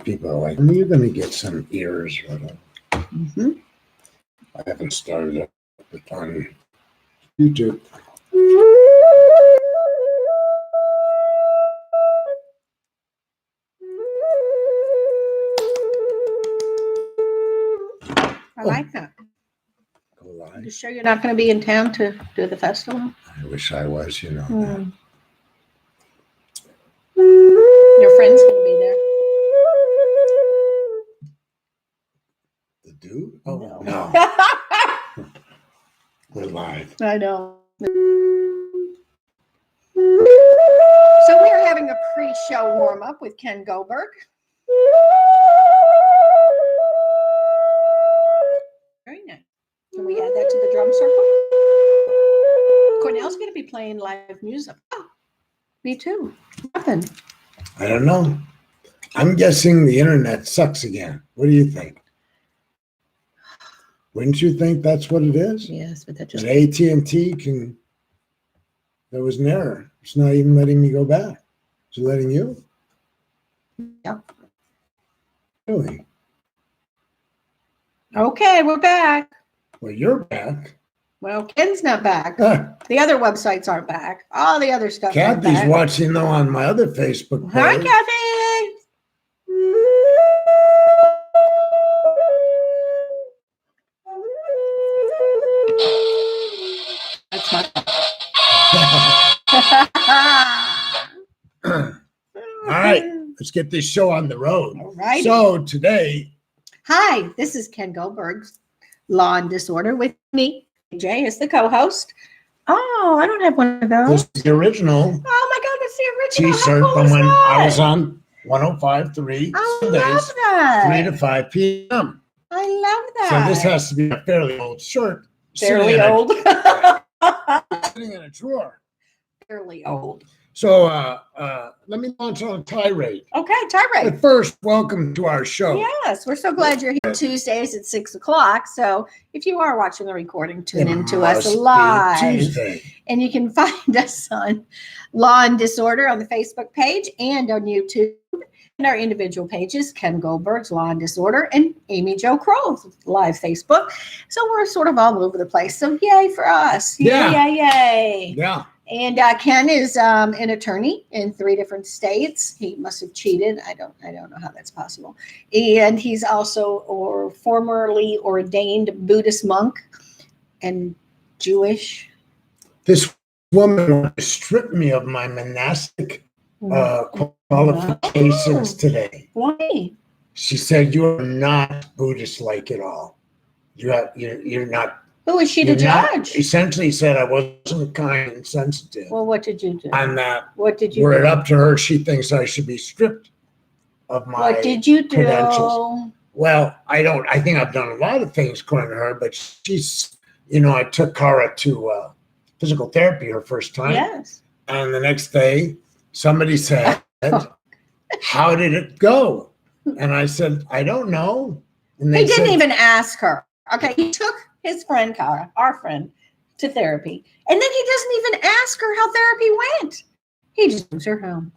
people are like, you're going to get some ears. Mm-hmm. I haven't started it on YouTube. I like that. Go live. You sure you're not going to be in town to do the festival? I wish I was, you know. Hmm. Your friend's going to be there. The dude? Oh, No. no. We're live. I know. So we're having a pre-show warm-up with Ken Goldberg. Very nice. Can we add that to the drum circle? Cornell's going to be playing live music. Oh, me too. Nothing. I don't know. I'm guessing the internet sucks again. What do you think? Wouldn't you think that's what it is? Yes, but that just... That AT&T can... There was an error. It's not even letting me go back. Is it letting you? Yeah. Really? Okay, we're back. Well, you're back. Well, Ken's not back. Huh. The other websites aren't back. All the other stuff. Kathy's watching, though, on my other Facebook page. Hi, Kathy. That's my... All right, let's get this show on the road. All right. So today, Hi, this is Ken Goldberg's Law and Disorder with me. Jay is the co-host. Oh, I don't have one of those. this is the original Oh my God, it's the original. T-shirt How cool from is when that? I was on 105.3 I Sundays, love that. 3 to 5 p.m. I love So that. this has to be a fairly old shirt. fairly old. Sitting in a drawer. Fairly old. So let me launch on a tirade. Okay, tirade. But first, welcome to our show. Yes, we're so glad you're here Tuesdays at 6 o'clock. So if you are watching the recording, tune It into us must be live. Tuesday. And you can find us on Law and Disorder on the Facebook page and on YouTube. And our individual pages, Ken Goldberg's Law and Disorder and Amy Jo Crow's live Facebook. So we're sort of all over the place. So yay for us. Yeah. Yay, yay. Yeah. And Ken is an attorney in 3 different states. He must have cheated. I don't know how that's possible. And he's also or formerly ordained Buddhist monk and Jewish. This woman wanted to strip me of my monastic qualifications today. Why? She said, "You are not Buddhist-like at all. You're not." Who is she to you're not-" judge? Essentially said I wasn't kind and sensitive. Well, what did you do? And that What did you were do? it up to her, she thinks I should be stripped of my What did you do? credentials. Well, I think I've done a lot of things according to her, but she's, I took Cara to physical therapy her first time. Yes. And the next day, somebody said, "How did it go?" And I said, "I don't know." And He they didn't said, even ask her. Okay, he took his friend, Cara, our friend, to therapy. And then he doesn't even ask her how therapy went. He just brings her home.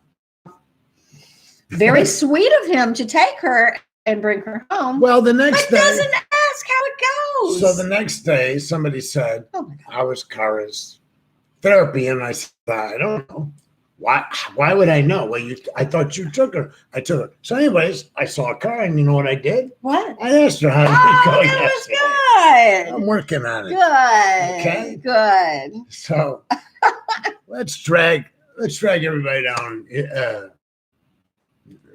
Very sweet of him to take her and bring her home. Well, the next but day, doesn't ask how it goes. so the next day, somebody said, Oh my God. "How was Cara's therapy?" And I said, "I don't know. Why would I know?" "Well, I thought you took her." "I took her." So anyways, I saw Cara, and you know what I did? What? I asked her how did it go Oh, yesterday. that I'm working on was it. good. Okay. Good. So let's drag everybody down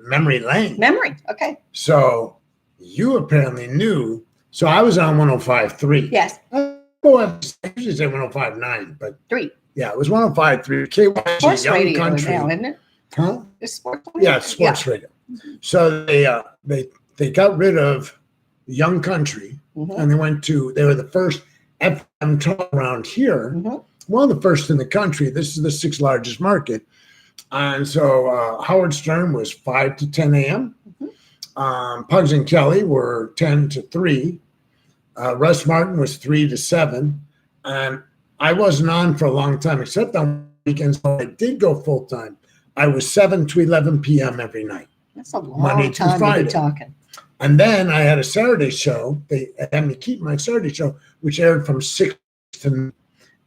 memory lane. Memory. Okay. So you apparently knew. So I was on 105.3. Yes. I usually say 105.9, but 3. yeah, it was 105.3. KYG, Sports Young radio Country. now, isn't it? Huh? It's sports radio. Yeah, it's sports radio. So they got rid of Young Country, Mhm. and they were the first FM talk around here. Mhm. One of the first in the country. This is the 6th largest market. And so Howard Stern was 5 to 10 a.m. Pugs and Kelly were 10 to 3. Russ Martin was 3 to 7. And I wasn't on for a long time, except on weekends. So I did go full time. I was 7 to 11 p.m. every night. That's a long Monday through time to Friday. be talking. And then I had a Saturday show. They had me keep my Saturday show, which aired from 6 to,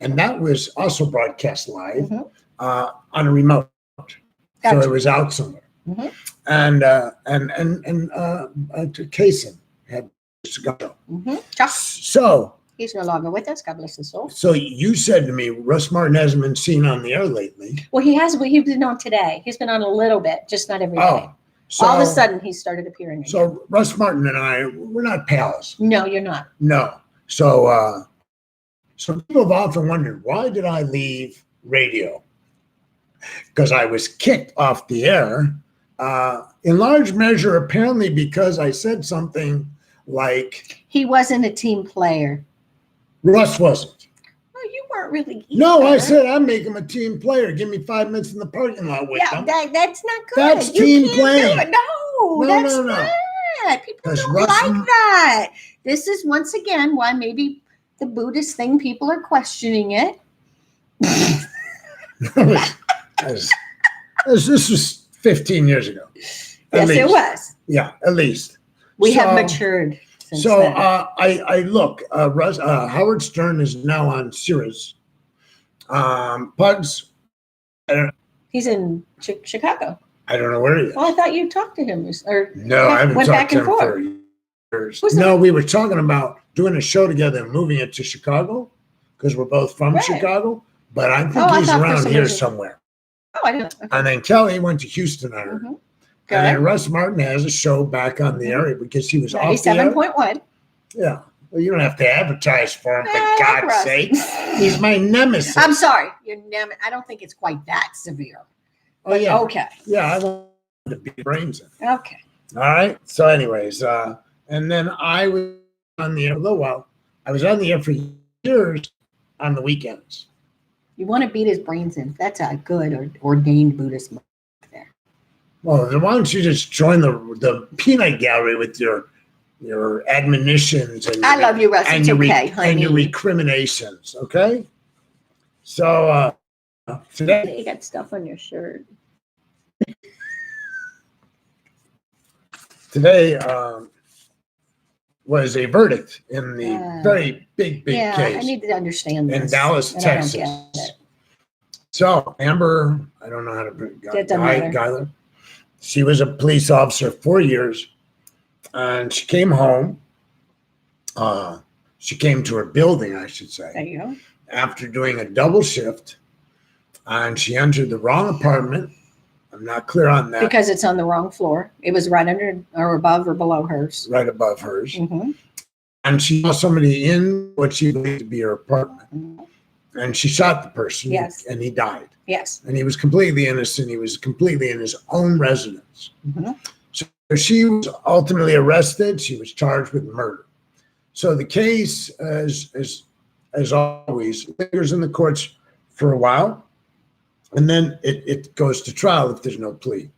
and that was also broadcast live Mhm. On a remote. So Gotcha. it was out somewhere. Mhm. And Kaysen had a cigar show. Chuck, So he's no longer with us. God bless his soul. so you said to me, Russ Martin hasn't been seen on the air lately. Well, he has. He's been on today. He's been on a little bit, just not every day. Oh, so All of a sudden, he started appearing again. so Russ Martin and I, we're not pals. No, you're not. No. So so people have often wondered, why did I leave radio? Because I was kicked off the air, in large measure, apparently because I said something like, He wasn't a team player. Russ wasn't. Well, you weren't really. No, I either. said, I'm making him a team player. Give me 5 minutes in the parking lot with Yeah, them. that's not good. That's You team can't do playing. it. No, No, that's no, no. not. People 'Cause don't Russ- like that. This is once again why maybe the Buddhist thing, people are questioning it. This was 15 years ago. At Yes, it least. was. Yeah, at least. We have So- matured since So then. I look. Howard Stern is now on Sirius. Pugs, He's in Chicago. I don't know where he is. Well, I thought you talked to him. Or No, I haven't went talked back to and him forth. for years. Who's No, we were talking about doing a show together and moving it to Chicago because we're both from Right. Chicago. But I think Oh, I he's thought for around some here reason- somewhere. Oh, I don't know. And then Kelly went to Houston, I heard. Mhm. And Good. then Russ Martin has a show back on the Mhm. area because he was off the air. 97.1. Yeah. Well, you don't have to advertise for him, for I like God's Russ. sake. He's my nemesis. I'm sorry. I don't think it's quite that severe. Oh, yeah. Okay. Yeah, I want to beat brains in. Okay. All right. So, anyways, and then I was on the air a little while. I was on the air for years on the weekends. You want to beat his brains in. That's a good or ordained Buddhist monk there. Well, then why don't you just join the peanut gallery with your admonitions and I love you, Russ. and It's your okay, and honey. your recriminations, okay? So today You got stuff on your shirt. was a verdict in the Yeah. very big Yeah, case I need to understand in this. Dallas, and I don't Texas. get it. So Amber, I don't know how to That doesn't matter. Guyler. She was a police officer 4 years, and she came home. She came to her building, I should There say, you go. after doing a double shift, and she entered the wrong apartment. I'm not clear on that. Because it's on the wrong floor. It was right under or above or below hers. Right above hers, Mhm. and she saw somebody in what she believed to be her apartment, and she shot the person. Yes. And he died. Yes. And he was completely innocent. He was completely in his own residence. Mhm. So she was ultimately arrested. She was charged with murder. So the case, as always, lingers in the courts for a while, and then it goes to trial if there's no plea.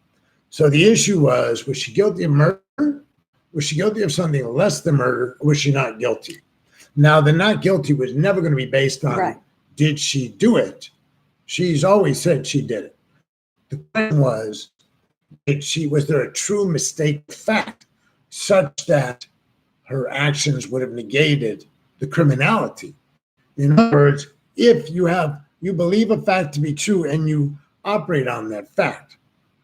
So the issue was she guilty of murder? Was she guilty of something less than murder? Or was she not guilty? Now, the not guilty was never going to be based on Right. did she do it? She's always said she did it. The question was there a true mistake of fact such that her actions would have negated the criminality? In other words, if you believe a fact to be true and you operate on that fact,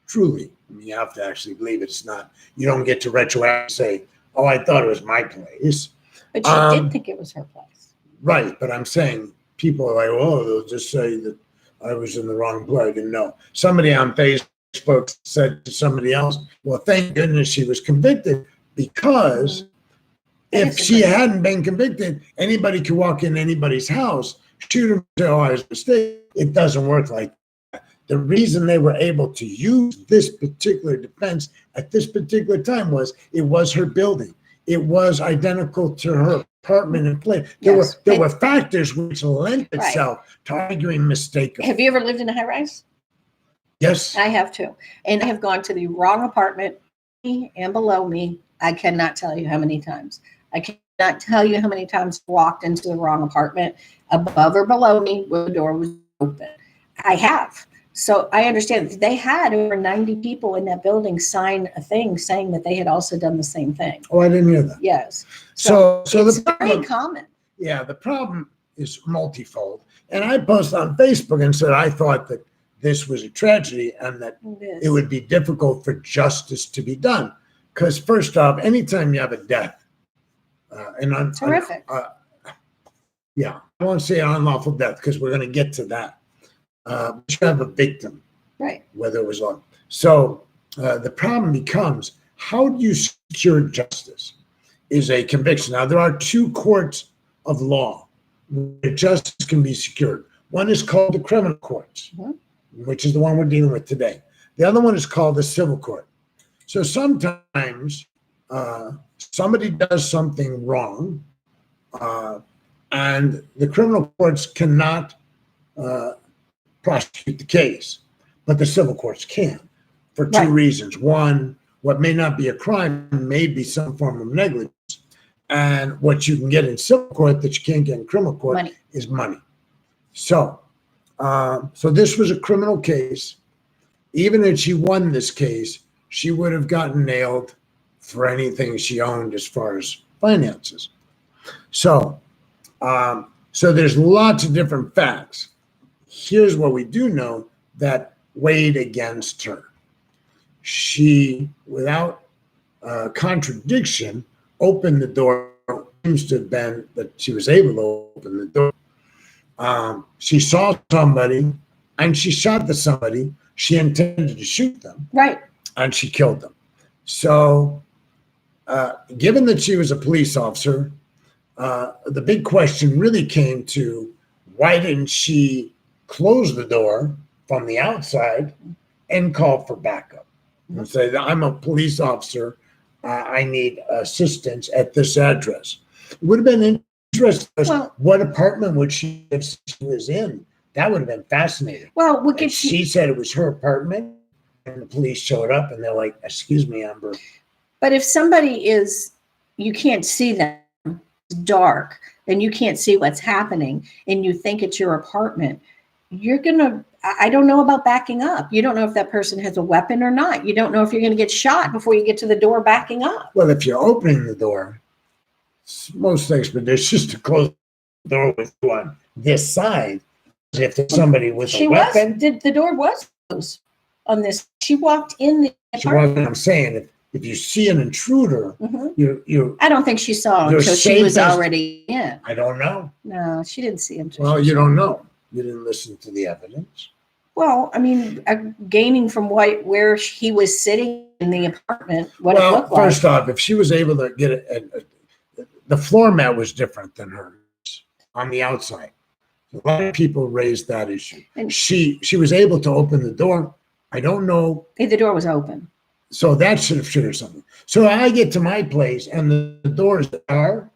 truly, I mean, you have to actually believe it. It's not, you don't get to retroactively say, oh, I thought it was my place. But she did think it was her place. Right, but I'm saying people are like, oh, they'll just say that I was in the wrong place. I didn't know. Somebody on Facebook said to somebody else, well, thank goodness she was convicted, because if she hadn't been convicted, anybody could walk in anybody's house, shoot him, say, oh, I was a mistake. It doesn't work like that. The reason they were able to use this particular defense at this particular time was it was her building. It was identical to her apartment and place. There Yes. were factors which lent itself to arguing mistake. Have you ever lived in a high rise? Yes. I have too. And I have gone to the wrong apartment and below me. I cannot tell you how many times. I cannot tell you how many times I walked into the wrong apartment above or below me when the door was open. I have. So I understand they had over 90 people in that building sign a thing saying that they had also done the same thing. Oh, I didn't hear that. Yes. So It's the very problem, common. yeah, the problem is multifold. And I posted on Facebook and said I thought that this was a tragedy and that it would be difficult for justice to be done. Because first off, anytime you have a death, Terrific. Yeah, I won't say unlawful death because we're going to get to that. But you have a victim, Right. whether it was on. So the problem becomes, how do you secure justice? Is a conviction. Now, there are two courts of law where justice can be secured. One is called the criminal courts, which is the one we're dealing with today. The other one is called the civil court. So sometimes somebody does something wrong, and the criminal courts cannot prosecute the case, but the civil courts can for two reasons. One, what may not be a crime may be some form of negligence. And what you can get in civil court that you can't get in criminal court is money. So, so this was a criminal case. Even if she won this case, she would have gotten nailed for anything she owned as far as finances. So, so there's lots of different facts. Here's what we do know that weighed against her. She, without contradiction, opened the door. Seems to have been that she was able to open the door. She saw somebody and she shot the somebody. She intended to shoot them. Right. And she killed them. So, given that she was a police officer, the big question really came to, why didn't she close the door from the outside and call for backup and say, I'm a police officer, I need assistance at this address? It would have been interesting. Well, what apartment would she have she was in? That would have been fascinating. Well, what And gets she said it was her apartment, and the police showed up and they're like, excuse me, Amber. But if somebody is, you can't see them, it's dark, then you can't see what's happening, and you think it's your apartment, you're going to, I don't know about backing up. You don't know if that person has a weapon or not. You don't know if you're going to get shot before you get to the door backing up. Well, if you're opening the door, it's most expeditious to close the door with you on this side. If there's somebody with a weapon. The door was closed on this. She walked in the So apartment. what I'm saying, if you see an intruder, you I don't think she saw him You're until she was safest- already in. I don't know. No, she didn't see him. Well, you don't know. You didn't listen to the evidence. Well, I mean, gaining from where he was sitting in the apartment, what it Well, looked like. first off, if she was able to get it, the floor mat was different than hers on the outside. A lot of people raised that issue. And She was able to open the door. I don't know. the door was open. So that should have triggered something. So I get to my place and the doors are,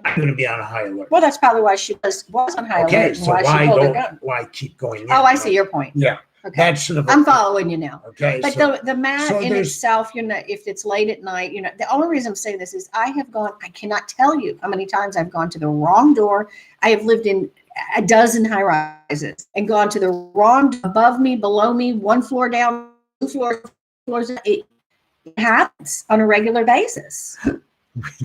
I'm going to be on a high alert. Well, that's probably why she was on high alert Okay, and so why why she pulled her go? gun. Why keep going? Oh, I see your point. Yeah, Okay, that should have. I'm following you now. Okay, But so the mat so in there's- itself, if it's late at night, the only reason I'm saying this is I cannot tell you how many times I've gone to the wrong door. I have lived in a dozen high rises and gone to the wrong, above me, below me, one floor down, two floors. It happens on a regular basis.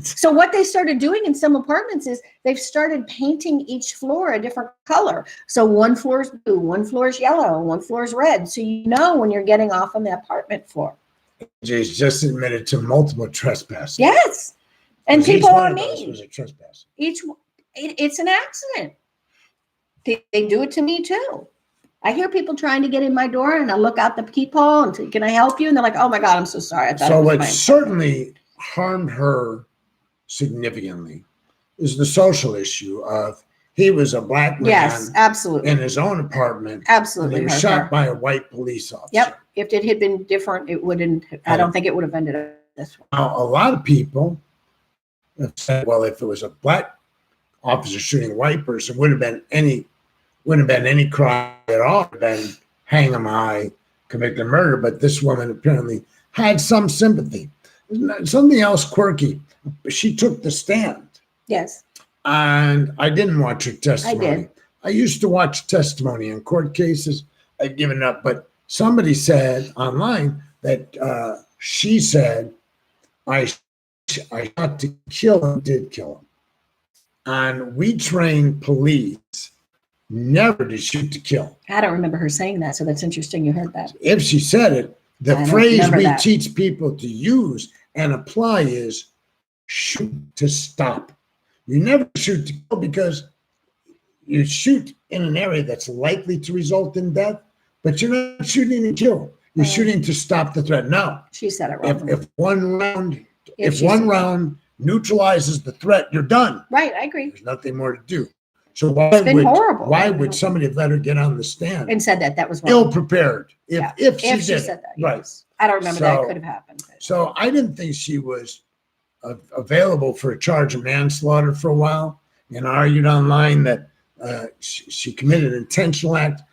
So what they started doing in some apartments is they've started painting each floor a different color. So one floor is blue, one floor is yellow, one floor is red. So you know when you're getting off on the apartment floor. Jay's just admitted to multiple trespasses. Yes. And Because each people one are of those mean. was a trespass. It's an accident. They do it to me too. I hear people trying to get in my door and I look out the peephole and say, can I help you? And they're like, oh my God, I'm so sorry. I thought So it was what my certainly harmed her significantly is the social issue of he was a black man Yes, absolutely. in his own apartment. Absolutely. And he was hurt shot her. by a white police officer. Yep. If it had been different, it wouldn't, I don't think it would have ended up this way. Now, a lot of people have said, well, if it was a black officer shooting a white person, wouldn't have been any crime at all. It would have been hang 'em high, convict them murder. But this woman apparently had some sympathy. Something else quirky. She took the stand. Yes. And I didn't watch her testimony. I did. I used to watch testimony in court cases, I've given up. But somebody said online that she said, I shot to kill him, did kill him. And we train police never to shoot to kill. I don't remember her saying that, so that's interesting you heard that. If she said it, the I don't phrase remember we that. teach people to use and apply is shoot to stop. You never shoot to kill because you shoot in an area that's likely to result in death, but you're not shooting to kill. You're Right. shooting to stop the threat. Now, She said it wrong. if one round If if she one said- round neutralizes the threat, you're done. Right, I agree. There's nothing more to do. So why It's been would horrible. why would somebody have let her get on the stand And said that was wrong. ill prepared if Yeah. if she If she did said it? that, Right. yes. I don't remember that. So- It could have happened. But- So I didn't think she was available for a charge of manslaughter for a while, and argued online that she committed an intentional act.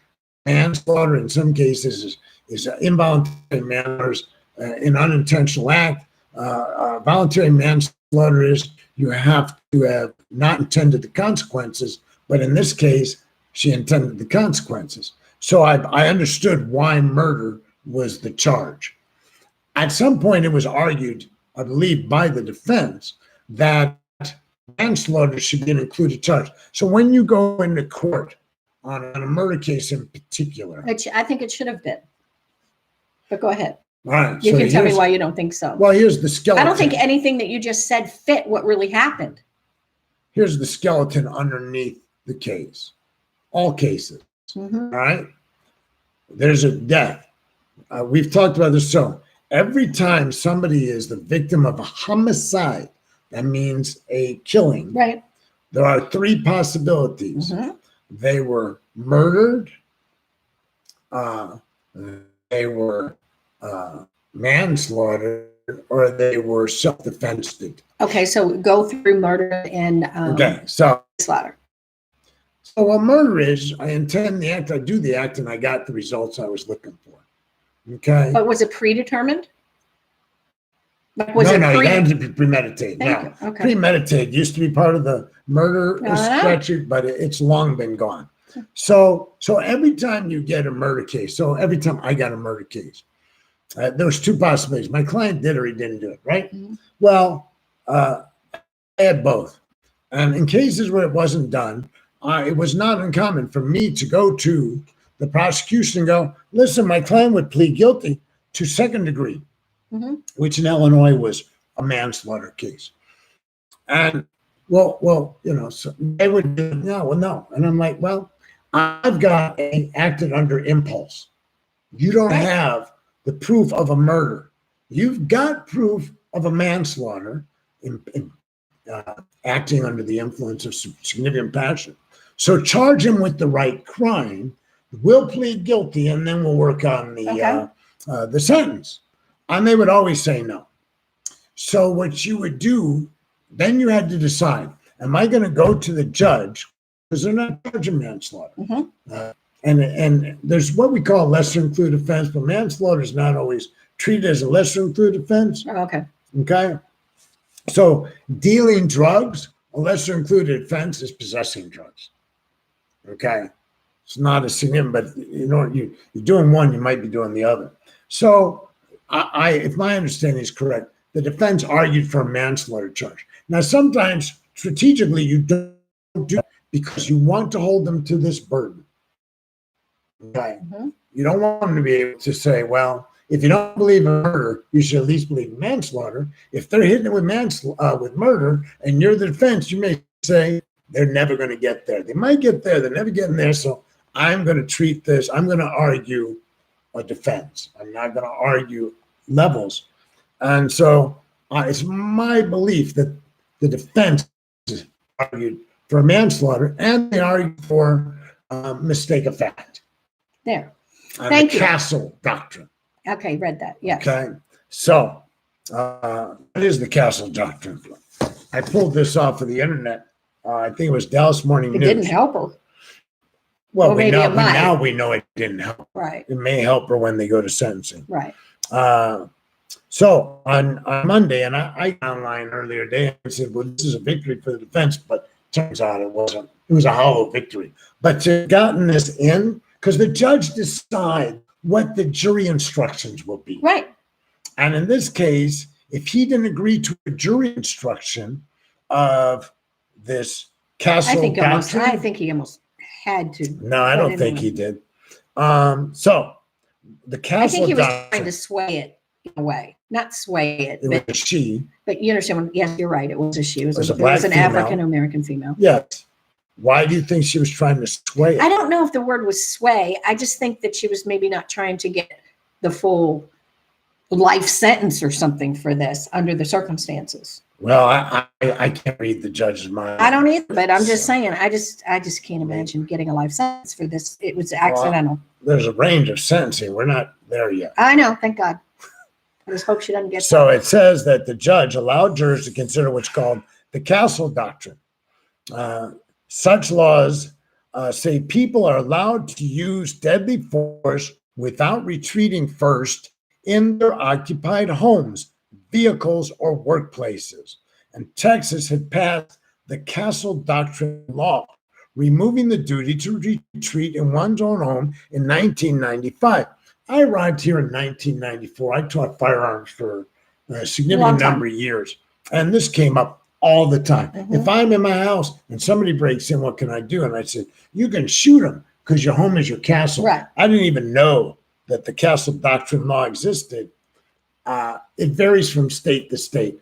Manslaughter in some cases is involuntary manslaughter, an unintentional act. Voluntary manslaughter is you have to have not intended the consequences, but in this case, she intended the consequences. So I understood why murder was the charge. At some point, it was argued, I believe, by the defense that manslaughter should be an included charge. So when you go into court on a murder case in particular, I think it should have been. But go ahead. all right, You so can tell me here's- why you don't think so. Well, here's the skeleton. I don't think anything that you just said fit what really happened. Here's the skeleton underneath the case. All cases, Mhm. all right? There's a death. We've talked about this. So every time somebody is the victim of a homicide, that means a killing, Right. there are three possibilities. Mhm. They were murdered, they were manslaughtered, or they were self-defense. Okay, so go through murder and Okay, so slaughter. what murder is, I intend the act, I do the act, and I got the results I was looking for. Okay? But was it predetermined? Like, was it no, pre- you had to be premeditated. Thank Now, you. Okay. premeditated used to be part of the murder Uh-huh. statute, but it's long been gone. So every time you get a murder case, so every time I got a murder case, there was two possibilities. My client did or he didn't do it, right? Mhm. Well, I had both. And in cases where it wasn't done, it was not uncommon for me to go to the prosecution and go, listen, my client would plead guilty to second degree, Mhm. which in Illinois was a manslaughter case. And well, so they would do, no. And I'm like, well, I've got acted under impulse. You don't Right. have the proof of a murder. You've got proof of a manslaughter in acting under the influence of significant passion. So charge him with the right crime. We'll plead guilty, and then we'll work on the sentence. And they would always say no. So what you would do, then you had to decide: am I going to go to the judge because they're not charging manslaughter? Mhm. And there's what we call lesser included offense, but manslaughter is not always treated as a lesser included offense. Oh, okay. Okay. So dealing drugs, a lesser included offense is possessing drugs. Okay. It's not a significant, but you're doing one, you might be doing the other. So if my understanding is correct, the defense argued for a manslaughter charge. Now, sometimes strategically you don't do it because you want to hold them to this burden. Okay. Mhm. You don't want them to be able to say, well, if you don't believe in murder, you should at least believe in manslaughter. If they're hitting it with murder and you're the defense, you may say they're never going to get there. They might get there, they're never getting there. So I'm going to treat this, I'm going to argue a defense. I'm not going to argue levels. And so it's my belief that the defense argued for manslaughter and they argued for mistake of fact. There. And Thank the you. Castle Doctrine. Okay, read that. Yes. Okay. So what is the Castle Doctrine? I pulled this off of the internet. I think it was Dallas Morning It News. didn't help her. Well, Or maybe it might. now we know it didn't help. Right. It may help her when they go to sentencing. Right. So on Monday, and I got online earlier today and said, well, this is a victory for the defense, but turns out it wasn't. It was a hollow victory. But to have gotten this in, because the judge decides what the jury instructions will be. Right. And in this case, if he didn't agree to a jury instruction of this castle doctrine, I think he almost had to. no, I But don't think anyway. he did. So the castle I think he was doctrine, trying to sway it in a way, not sway it, it was she. but you understand. Yes, you're right. It was a she. It was a an black female. African American female. Yes. Why do you think she was trying to sway it? I don't know if the word was sway. I just think that she was maybe not trying to get the full life sentence or something for this under the circumstances. Well, I can't read the judge's mind. I don't either, but I'm just saying. I just can't imagine getting a life sentence for this. It was accidental. There's a range of sentencing. We're not there yet. I know. Thank God. I just hope she doesn't get. So it says that the judge allowed jurors to consider what's called the castle doctrine. Such laws say people are allowed to use deadly force without retreating first in their occupied homes, vehicles, or workplaces. And Texas had passed the castle doctrine law, removing the duty to retreat in one's own home in 1995. I arrived here in 1994. I taught firearms for a significant number of years, and this came up all the time. Mhm. If I'm in my house and somebody breaks in, what can I do? And I said, you can shoot them because your home is your castle. Right. I didn't even know that the castle doctrine law existed. It varies from state to state.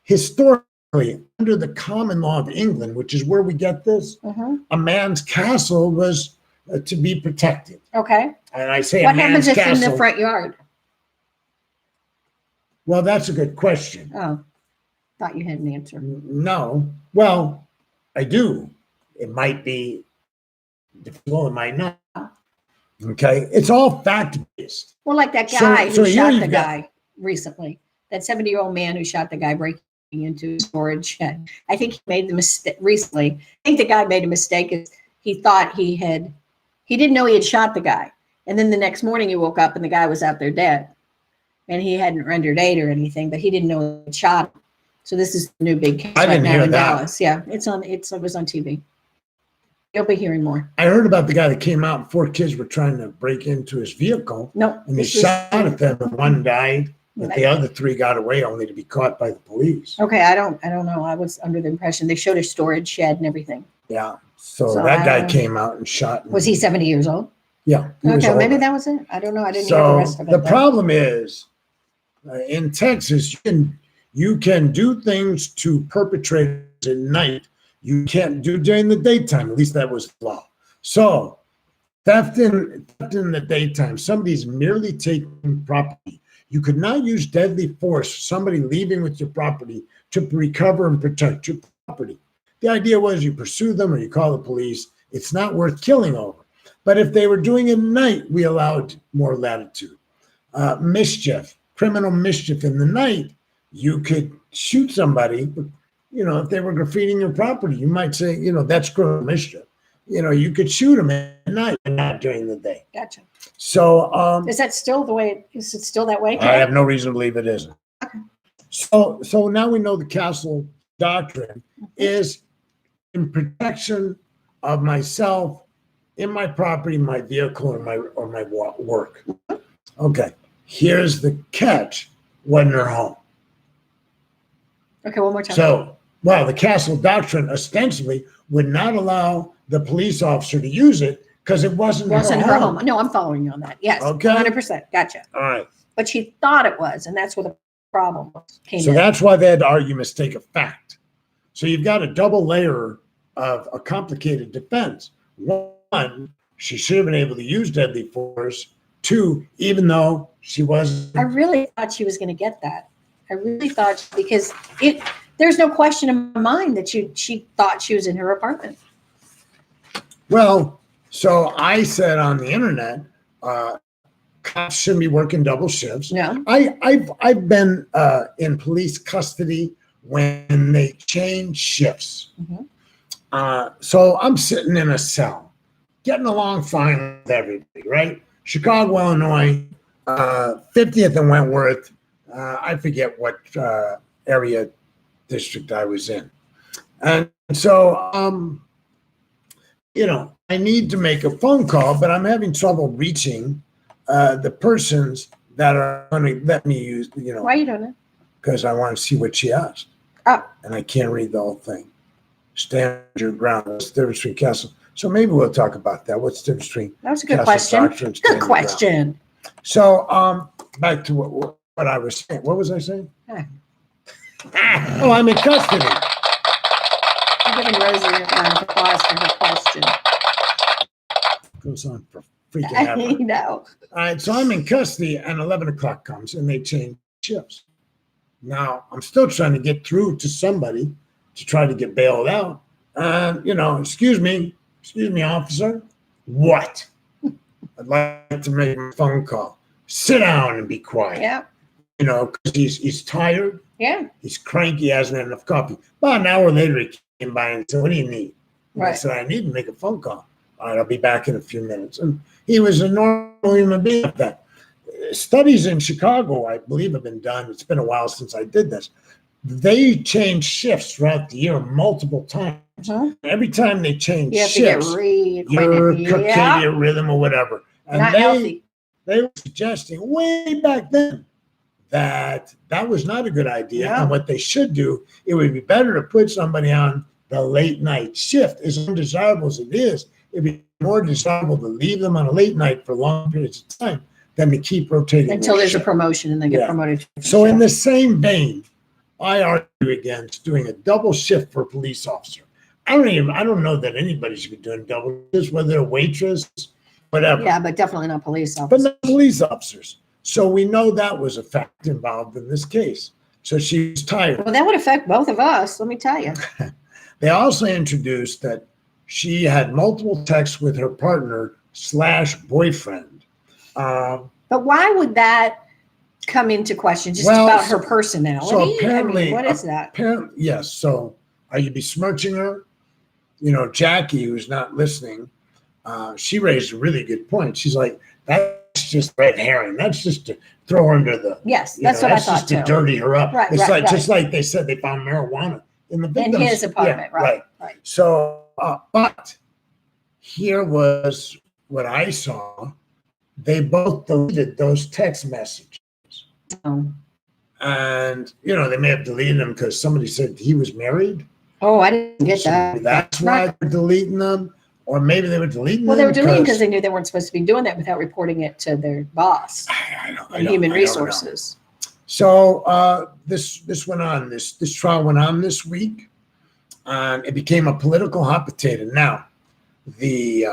Historically, under the common law of England, which is where we get this, Mhm. a man's castle was to be protected. Okay. And I say What a man's happens if castle. in the front yard? Well, that's a good question. Oh, thought you had an answer. No. Well, I do. It might be difficult, it might not. Okay. It's all fact based. Well, like that So- guy so who here shot you've the got- guy recently, that 70-year-old man who shot the guy breaking into a storage shed. I think he made the mistake recently. I think the guy made a mistake. Is he thought he didn't know he had shot the guy. And then the next morning he woke up and the guy was out there dead. And he hadn't rendered aid or anything, but he didn't know he had shot him. So this is the new big case I right didn't now hear in that. Dallas. Yeah, it was on TV. You'll be hearing more. I heard about the guy that came out and 4 kids were trying to break into his vehicle No, and he shot at them and one died, but the other 3 got away only to be caught by the police. Okay, I don't know. I was under the impression they showed a storage shed and everything. Yeah. So So that I guy don't- came out and shot. Was he 70 years old? Yeah. He was Okay, maybe older. that was it. I don't know. I didn't hear the So rest of it. the but- problem is in Texas, you can do things to perpetrators at night. You can't do during the daytime. At least that was the law. So theft in the daytime, somebody's merely taking property. You could not use deadly force, somebody leaving with your property to recover and protect your property. The idea was you pursue them or you call the police. It's not worth killing over. But if they were doing it at night, we allowed more latitude. Mischief, criminal mischief in the night, you could shoot somebody. If they were graffitiing your property, you might say, that's criminal mischief. You could shoot them at night and not during the day. Gotcha. So Is that still the way? Is it still that way? I have no reason to believe it isn't. Okay. So now we know the castle doctrine is in protection of myself, in my property, my vehicle, or my work. Okay. Here's the catch: wasn't her home. Okay, one more time. So, the castle doctrine ostensibly would not allow the police officer to use it because it wasn't her home. No, I'm following you on that. Yes. Okay. 100%. Gotcha. All right. But she thought it was, and that's where the problem came So in. that's why they had to argue mistake of fact. So you've got a double layer of a complicated defense. One, she should have been able to use deadly force. 2, even though she wasn't. I really thought she was going to get that. I really thought, because there's no question in my mind that she thought she was in her apartment. Well, so I said on the internet, cops shouldn't be working double shifts. No. I've been in police custody when they change shifts. Mhm. So I'm sitting in a cell, getting along fine with everybody, right? Chicago, Illinois, 50th and Wentworth. I forget what area district I was in. And so I need to make a phone call, but I'm having trouble reaching the persons that are going to let me use, Why are you doing it? because I want to see what she asked. Oh. And I can't read the whole thing. Stand your ground. What's the difference between Castle? So maybe we'll talk about that. What's the difference between That was a good Castle question. doctrine and stand Good your ground? question. So back to what I was saying. What was I saying? Huh. Oh, I'm in custody. I'm giving Rosie a round of applause for her question. Goes on for freaking I ever. know. All right, so I'm in custody and 11 o'clock comes and they change shifts. Now, I'm still trying to get through to somebody to try to get bailed out. Excuse me, officer. What? I'd like to make a phone call. Sit down and be quiet. Yeah. Because he's tired. Yeah. He's cranky, he hasn't had enough coffee. About an hour later, he came by and said, what do you need? And I Right. said, I need to make a phone call. All right, I'll be back in a few minutes. And he was a normal human being like that. Studies in Chicago, I believe, have been done. It's been a while since I did this. They change shifts throughout the year multiple times. Mhm. Every time they change You have shifts, to get your reacquainted. circadian rhythm or whatever. And Not healthy. they were suggesting way back then that was not a good idea. No. And what they should do, it would be better to put somebody on the late night shift. As undesirable as it is, it'd be more desirable to leave them on a late night for long periods of time than to keep rotating Until their there's a shift. promotion and they get Yeah. promoted. to a So in shift. the same vein, I argue against doing a double shift for a police officer. I don't know that anybody should be doing double shifts, whether they're a waitress, whatever. Yeah, but definitely not police But officers. not police officers. So we know that was a fact involved in this case. So she was tired. Well, that would affect both of us, let me tell you. They also introduced that she had multiple texts with her partner / boyfriend. But why would that come into question? Just Well, about her personality? so apparently- I mean, what is that? Apparently, yes. So are you besmirching her? Jackie, who's not listening, she raised a really good point. She's like, that's just red herring. That's just to throw her under the. Yes, that's what I that's thought just to too. dirty her up. Right, It's right, like right. just like they said they found marijuana in the In victim's his apartment, yeah, right? So, but here was what I saw. They both deleted those text messages. Oh. And, they may have deleted them because somebody said he was married. Oh, I didn't get So that. that's why they're deleting them. Or maybe they were deleting Well, they them. were deleting because they knew they weren't supposed to be doing that without reporting it to their boss, I and don't- human I don't know. resources. So this went on. This trial went on this week. It became a political hot potato. Now, the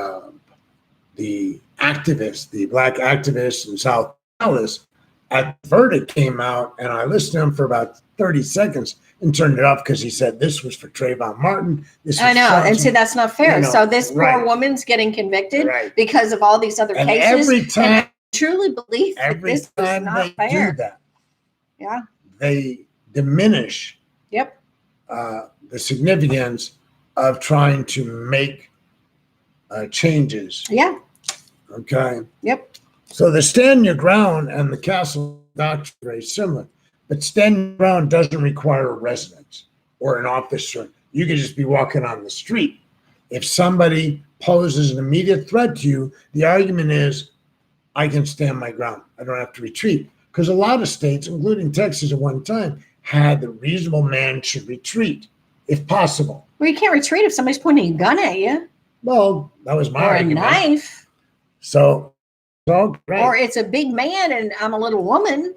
activists, the black activists in South Dallas, at the verdict came out, and I listened to him for about 30 seconds and turned it off because he said this was for Trayvon Martin. This I was know, and Johnson. see, that's not fair. So this poor right. woman's getting convicted Right. because of all these other And cases. every time, and I truly believe that every this was time not they fair. do that, Yeah. they diminish Yep. the significance of trying to make changes. Yeah. Okay. Yep. So the stand your ground and the castle doctrine are very similar, but stand your ground doesn't require a residence or an officer. You could just be walking on the street. If somebody poses an immediate threat to you, the argument is, I can stand my ground. I don't have to retreat. Because a lot of states, including Texas at one time, had the reasonable man should retreat, if possible. Well, you can't retreat if somebody's pointing a gun at you Well, that was my or a argument. knife, So, right. or it's a big man and I'm a little woman.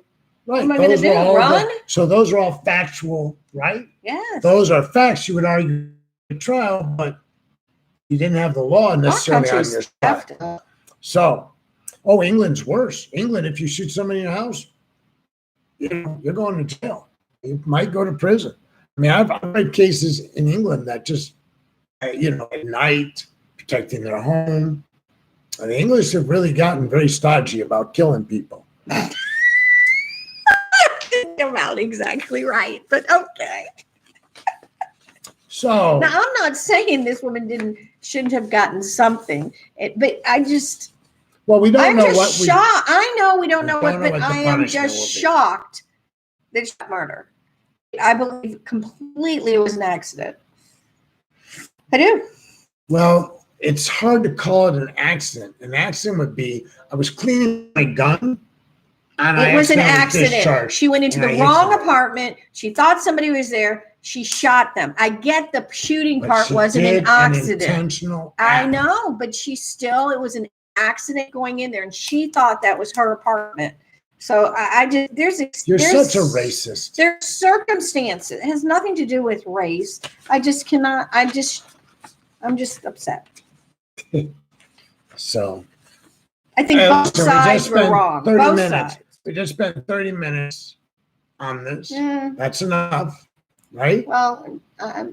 Right. am I gonna Those do, were all run? so those are all factual, right? Yes. Those are facts you would argue in trial, but you didn't have the law Our necessarily on country's your side. effed up. So, England's worse. England, if you shoot somebody in your house, you're going to jail. You might go to prison. I mean, I've read cases in England that just, at night, protecting their home. And the English have really gotten very stodgy about killing people. Come out exactly right, but okay. So Now, I'm not saying this woman shouldn't have gotten something, but we don't I'm know just what we. shocked. I know we don't know what, don't know but what the I am punishment just will be. shocked that it's not murder. I believe completely it was an accident. I do. Well, it's hard to call it an accident. An accident would be I was cleaning my gun and It was an accidentally accident. discharged, She went into and the I hit wrong somebody. apartment. She thought somebody was there. She shot them. I get the shooting But part she wasn't did an accident. intentional I act. know, but it was an accident going in there, and she thought that was her apartment. So I just You're there's such a racist. There's circumstances. It has nothing to do with race. I just cannot. I'm just upset. So I think Hey, both listen, we just sides were spent wrong. 30 Both minutes. sides. we just spent 30 minutes on this. Yeah, That's enough, right? well,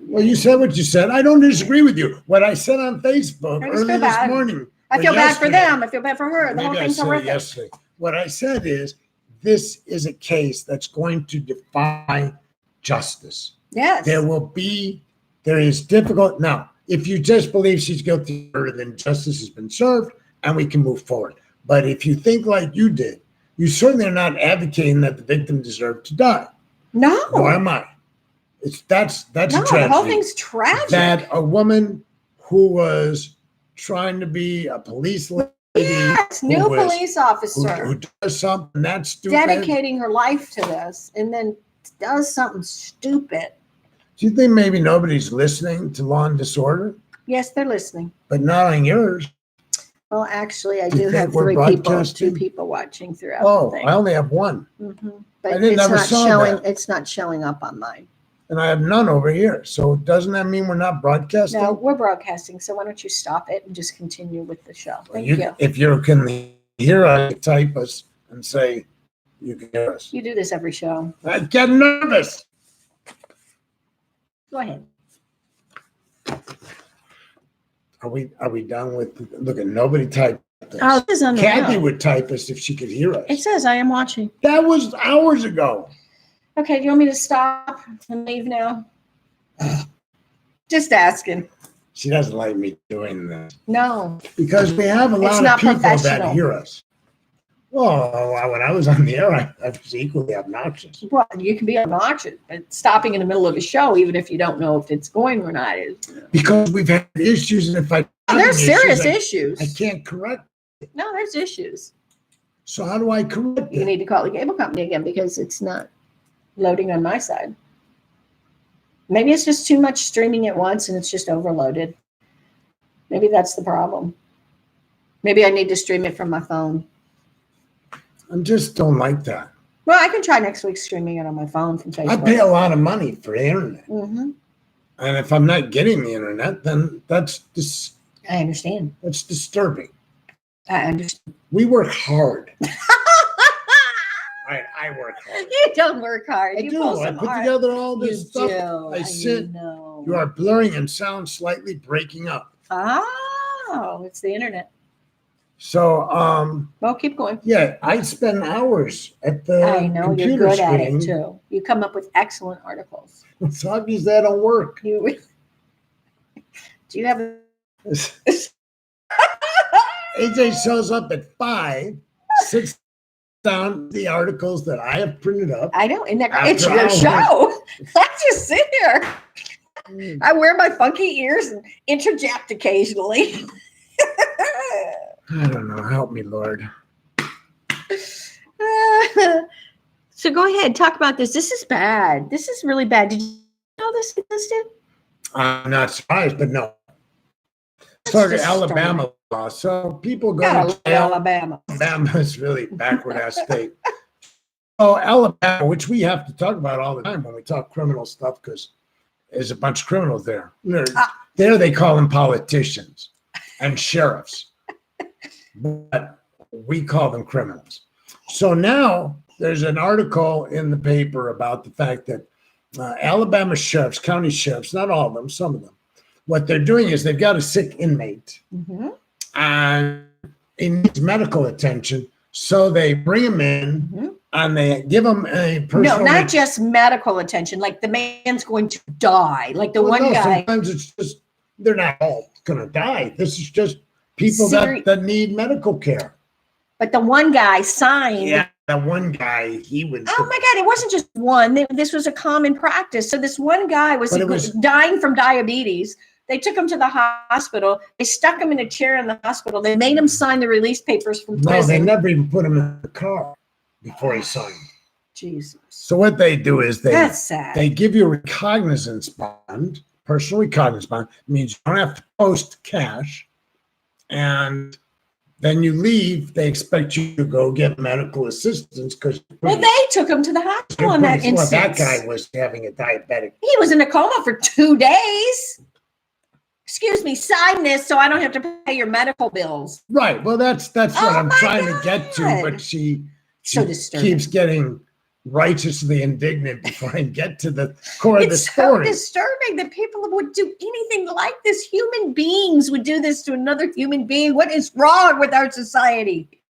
Well, you said what you said. I don't disagree with you. What I said on Facebook I just early feel this bad. morning. I or feel bad for yesterday- them. I feel bad for her. The Maybe whole I thing's said it horrific. yesterday. What I said is this is a case that's going to defy justice. Yes. There is difficult. Now, if you just believe she's guilty of murder, then justice has been served and we can move forward. But if you think like you did, you certainly are not advocating that the victim deserved to die. No. Nor am I. That's No, a the tragedy. whole thing's tragic. That a woman who was trying to be a police lady, yes, who new was- police who officer does something that's stupid. dedicating her life to this, and then does something stupid. Do you think maybe nobody's listening to Law and Disorder, Yes, they're listening. but not on yours? Well, actually, I Do you do think have we're 2 broadcasting? people watching throughout Oh, the thing. I only have one, But didn't it's never not saw showing. that. It's not showing up on mine. and I have none over here. So doesn't that mean we're not broadcasting? No, we're broadcasting. So why don't you stop it and just continue with the show? Well, Thank you. If you can hear us, type us and say you can hear us. You do this every show. I get nervous. Go ahead. Are we done with? Look at nobody typed this. Oh, this is on the Kathy show. would type us if she could hear us. It says I am watching. That was hours ago. Okay, do you want me to stop and leave now? Just asking. She doesn't like me doing this No. because we have a It's lot of not people that professional. hear us. Well, when I was on the air, I was equally obnoxious. Well, you can be obnoxious, but stopping in the middle of a show, even if you don't know if it's going or not, is Because we've had issues, and if I there's serious issues, issues. I can't correct. No, there's issues. So how do I correct You it? need to call the cable company again because it's not loading on my side. Maybe it's just too much streaming at once and it's just overloaded. Maybe that's the problem. Maybe I need to stream it from my phone. I just don't like that. Well, I can try next week streaming it on my phone from Facebook. I pay a lot of money for the internet, Mm-hmm. and if I'm not getting the internet, then that's I understand. disturbing. I understand. We work hard. I work hard. You don't work hard. I You do. pull I some put art. together all You this stuff. do. I sit. know. You are blurring and sound slightly breaking up. Oh, it's the internet. So, Well, keep going. yeah, I spend hours at the I know you're computer good at screen. it too. You come up with excellent articles. It's obvious that don't work. You do you have a AJ shows up at 5, sits down the articles that I have printed up. I know, and After it's your hours. show. I just sit here. I wear my funky ears and interject occasionally. I don't know. Help me, Lord. So go ahead, talk about this. This is bad. This is really bad. Did you know this existed? I'm not surprised, but no. That's Started disturbing. Alabama law. So people go Gotta to love jail. Alabama. Alabama is really backward ass state. Oh, Alabama, which we have to talk about all the time when we talk criminal stuff, because there's a bunch of criminals there. There they call them politicians and sheriffs, but we call them criminals. So now there's an article in the paper about the fact that Alabama sheriffs, county sheriffs, not all of them, some of them, what they're doing is they've got a sick inmate Mm-hmm. and he needs medical attention. So they bring him in Mhm. and they give him a No, personal. not just medical attention. Like the man's going to die. Like the Well, one no, guy. Sometimes it's just they're not all going to die. This is just people that need medical care. But the one guy signed. Yeah, that one guy, he would. Oh my God, it wasn't just one. This was a common practice. So this one guy was But it was- dying from diabetes. They took him to the hospital. They stuck him in a chair in the hospital. They made him sign the release papers from No, prison. they never even put him in the car before he signed. Jesus. So what they do is That's sad. they give you a recognizance bond, personal recognizance bond. It means you don't have to post cash. And then you leave, they expect you to go get medical assistance because Well, they took him to the hospital in that instance. that guy was having a diabetic. He was in a coma for 2 days. Excuse me, sign this so I don't have to pay your medical bills. Right. Well, that's what Oh I'm my trying to get to, God. but she So disturbing. keeps getting righteously indignant before I get to the core of the It's so story. disturbing that people would do anything like this. Human beings would do this to another human being. What is wrong with our society?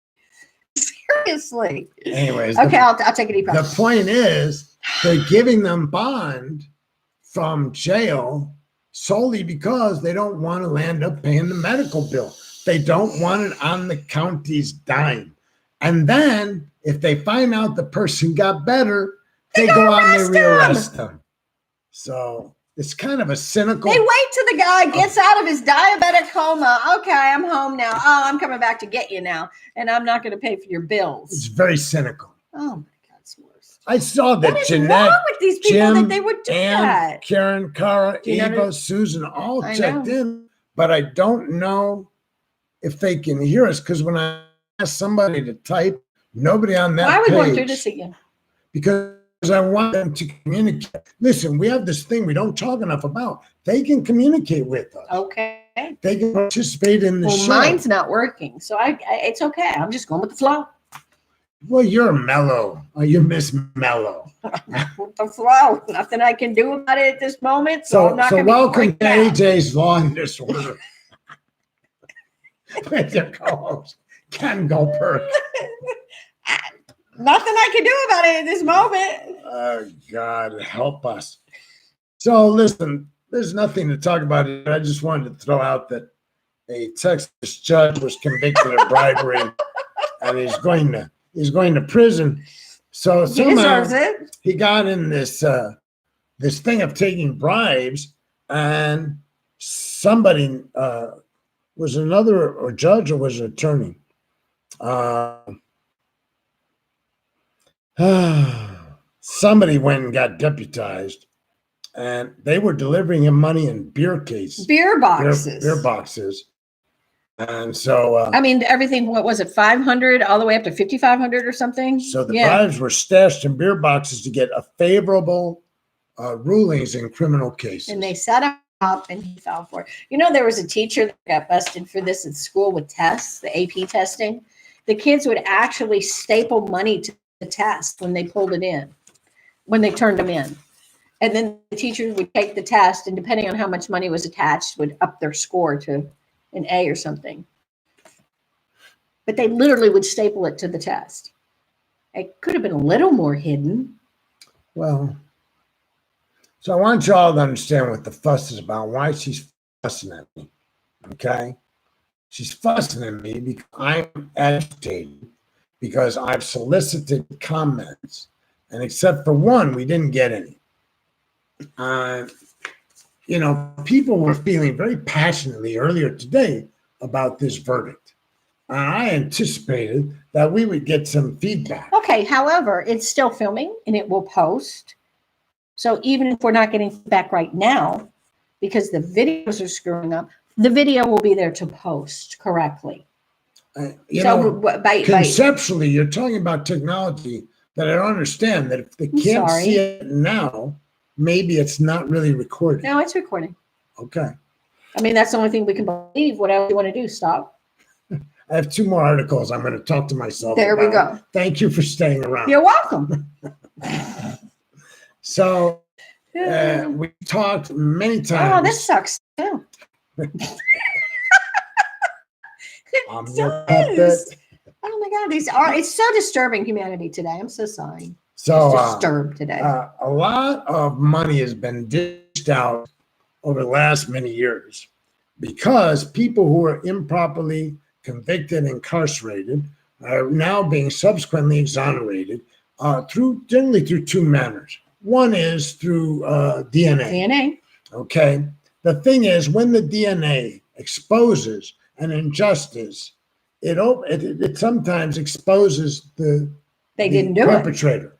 Seriously. Anyways, Okay, I'll take a deep the breath. point is they're giving them bond from jail solely because they don't want to land up paying the medical bill. They don't want it on the county's dime. And then if they find out the person got better, they go out and they rearrest them. So it's kind of a cynical. They wait till the guy gets out of his diabetic coma. Okay, I'm home now. Oh, I'm coming back to get you now. And I'm not going to pay for your It's bills. very cynical. Oh, my God, it's worse. I saw What that is Jeanette, wrong with these people Jim, that they would do Ann, that? Karen, Cara, Do you know Eva, the- Susan all I checked know. in, but I don't know if they can hear us because when I asked somebody to type, nobody on that Why are we page, going through this again? because I want them to communicate. Listen, we have this thing we don't talk enough about. They can communicate with us. Okay. They can participate in the Well, show. mine's not working, so it's okay. I'm just going with the flow. Well, you're mellow. You're Miss Mellow. With the flow. Nothing I can do about it at this moment. So, I'm not So going to welcome to AJ's Law and Disorder. With your co-host, Ken Goldberg. Nothing I can do about it at this moment. Oh, God, help us. So listen, there's nothing to talk about here. I just wanted to throw out that a Texas judge was convicted of bribery and he's going to prison. So He somehow deserves it. he got in this this thing of taking bribes, and somebody was another or judge or was an attorney. Somebody went and got deputized, and they were delivering him money in beer cases, Beer boxes. beer boxes, and so I mean, everything, what was it, 500 all the way up to 5,500 or something? so the Yeah. bribes were stashed in beer boxes to get a favorable rulings in criminal cases. And they set him up and he fell for it. You know, there was a teacher that got busted for this at school with tests, the AP testing. The kids would actually staple money to the test when they pulled it in, when they turned them in. And then the teachers would take the test, and depending on how much money was attached, would up their score to an A or something. But they literally would staple it to the test. It could have been a little more hidden. Well, so I want you all to understand what the fuss is about, why she's fussing at me. Okay? She's fussing at me because I'm agitated because I've solicited comments, and except for one, we didn't get any. People were feeling very passionately earlier today about this verdict. And I anticipated that we would get some feedback. Okay, however, it's still filming and it will post. So even if we're not getting feedback right now, because the videos are screwing up, the video will be there to post correctly. Conceptually, you're talking about technology that I don't understand, that if they can't sorry. see it now, maybe it's not really recorded. No, it's recording. Okay. I mean, that's the only thing we can believe. What else do you want to do? Stop. I have two more articles I'm going to talk to myself There we about. go. Thank you for staying around. You're welcome. So we talked many Oh, times. this sucks too. I'm It your does. puppet. Oh my God, it's so disturbing humanity today. I'm so sorry. So It's disturbed today. a lot of money has been dished out over the last many years because people who are improperly convicted, incarcerated, are now being subsequently exonerated generally through two manners. One is through DNA. DNA. Okay. the thing is, when the DNA exposes an injustice, it sometimes exposes the didn't do it. perpetrator.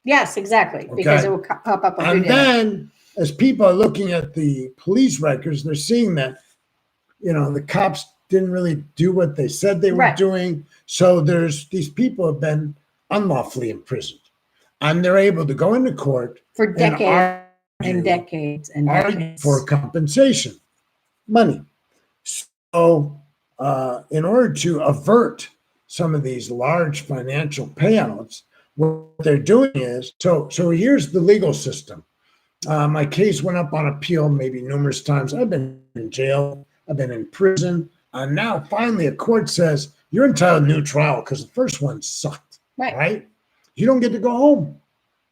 Yes, exactly. Because Okay. it will pop up on And who did it. then, as people are looking at the police records, they're seeing that, the cops didn't really do what they said they were Right. doing. So these people have been unlawfully imprisoned, and they're able to go into court For decades and argue decades and decades. for compensation, money. So, in order to avert some of these large financial payouts, what they're doing is so here's the legal system. My case went up on appeal maybe numerous times. I've been in jail, I've been in prison, and now finally a court says you're entitled to a new trial because the first one sucked. Right. You don't get to go home.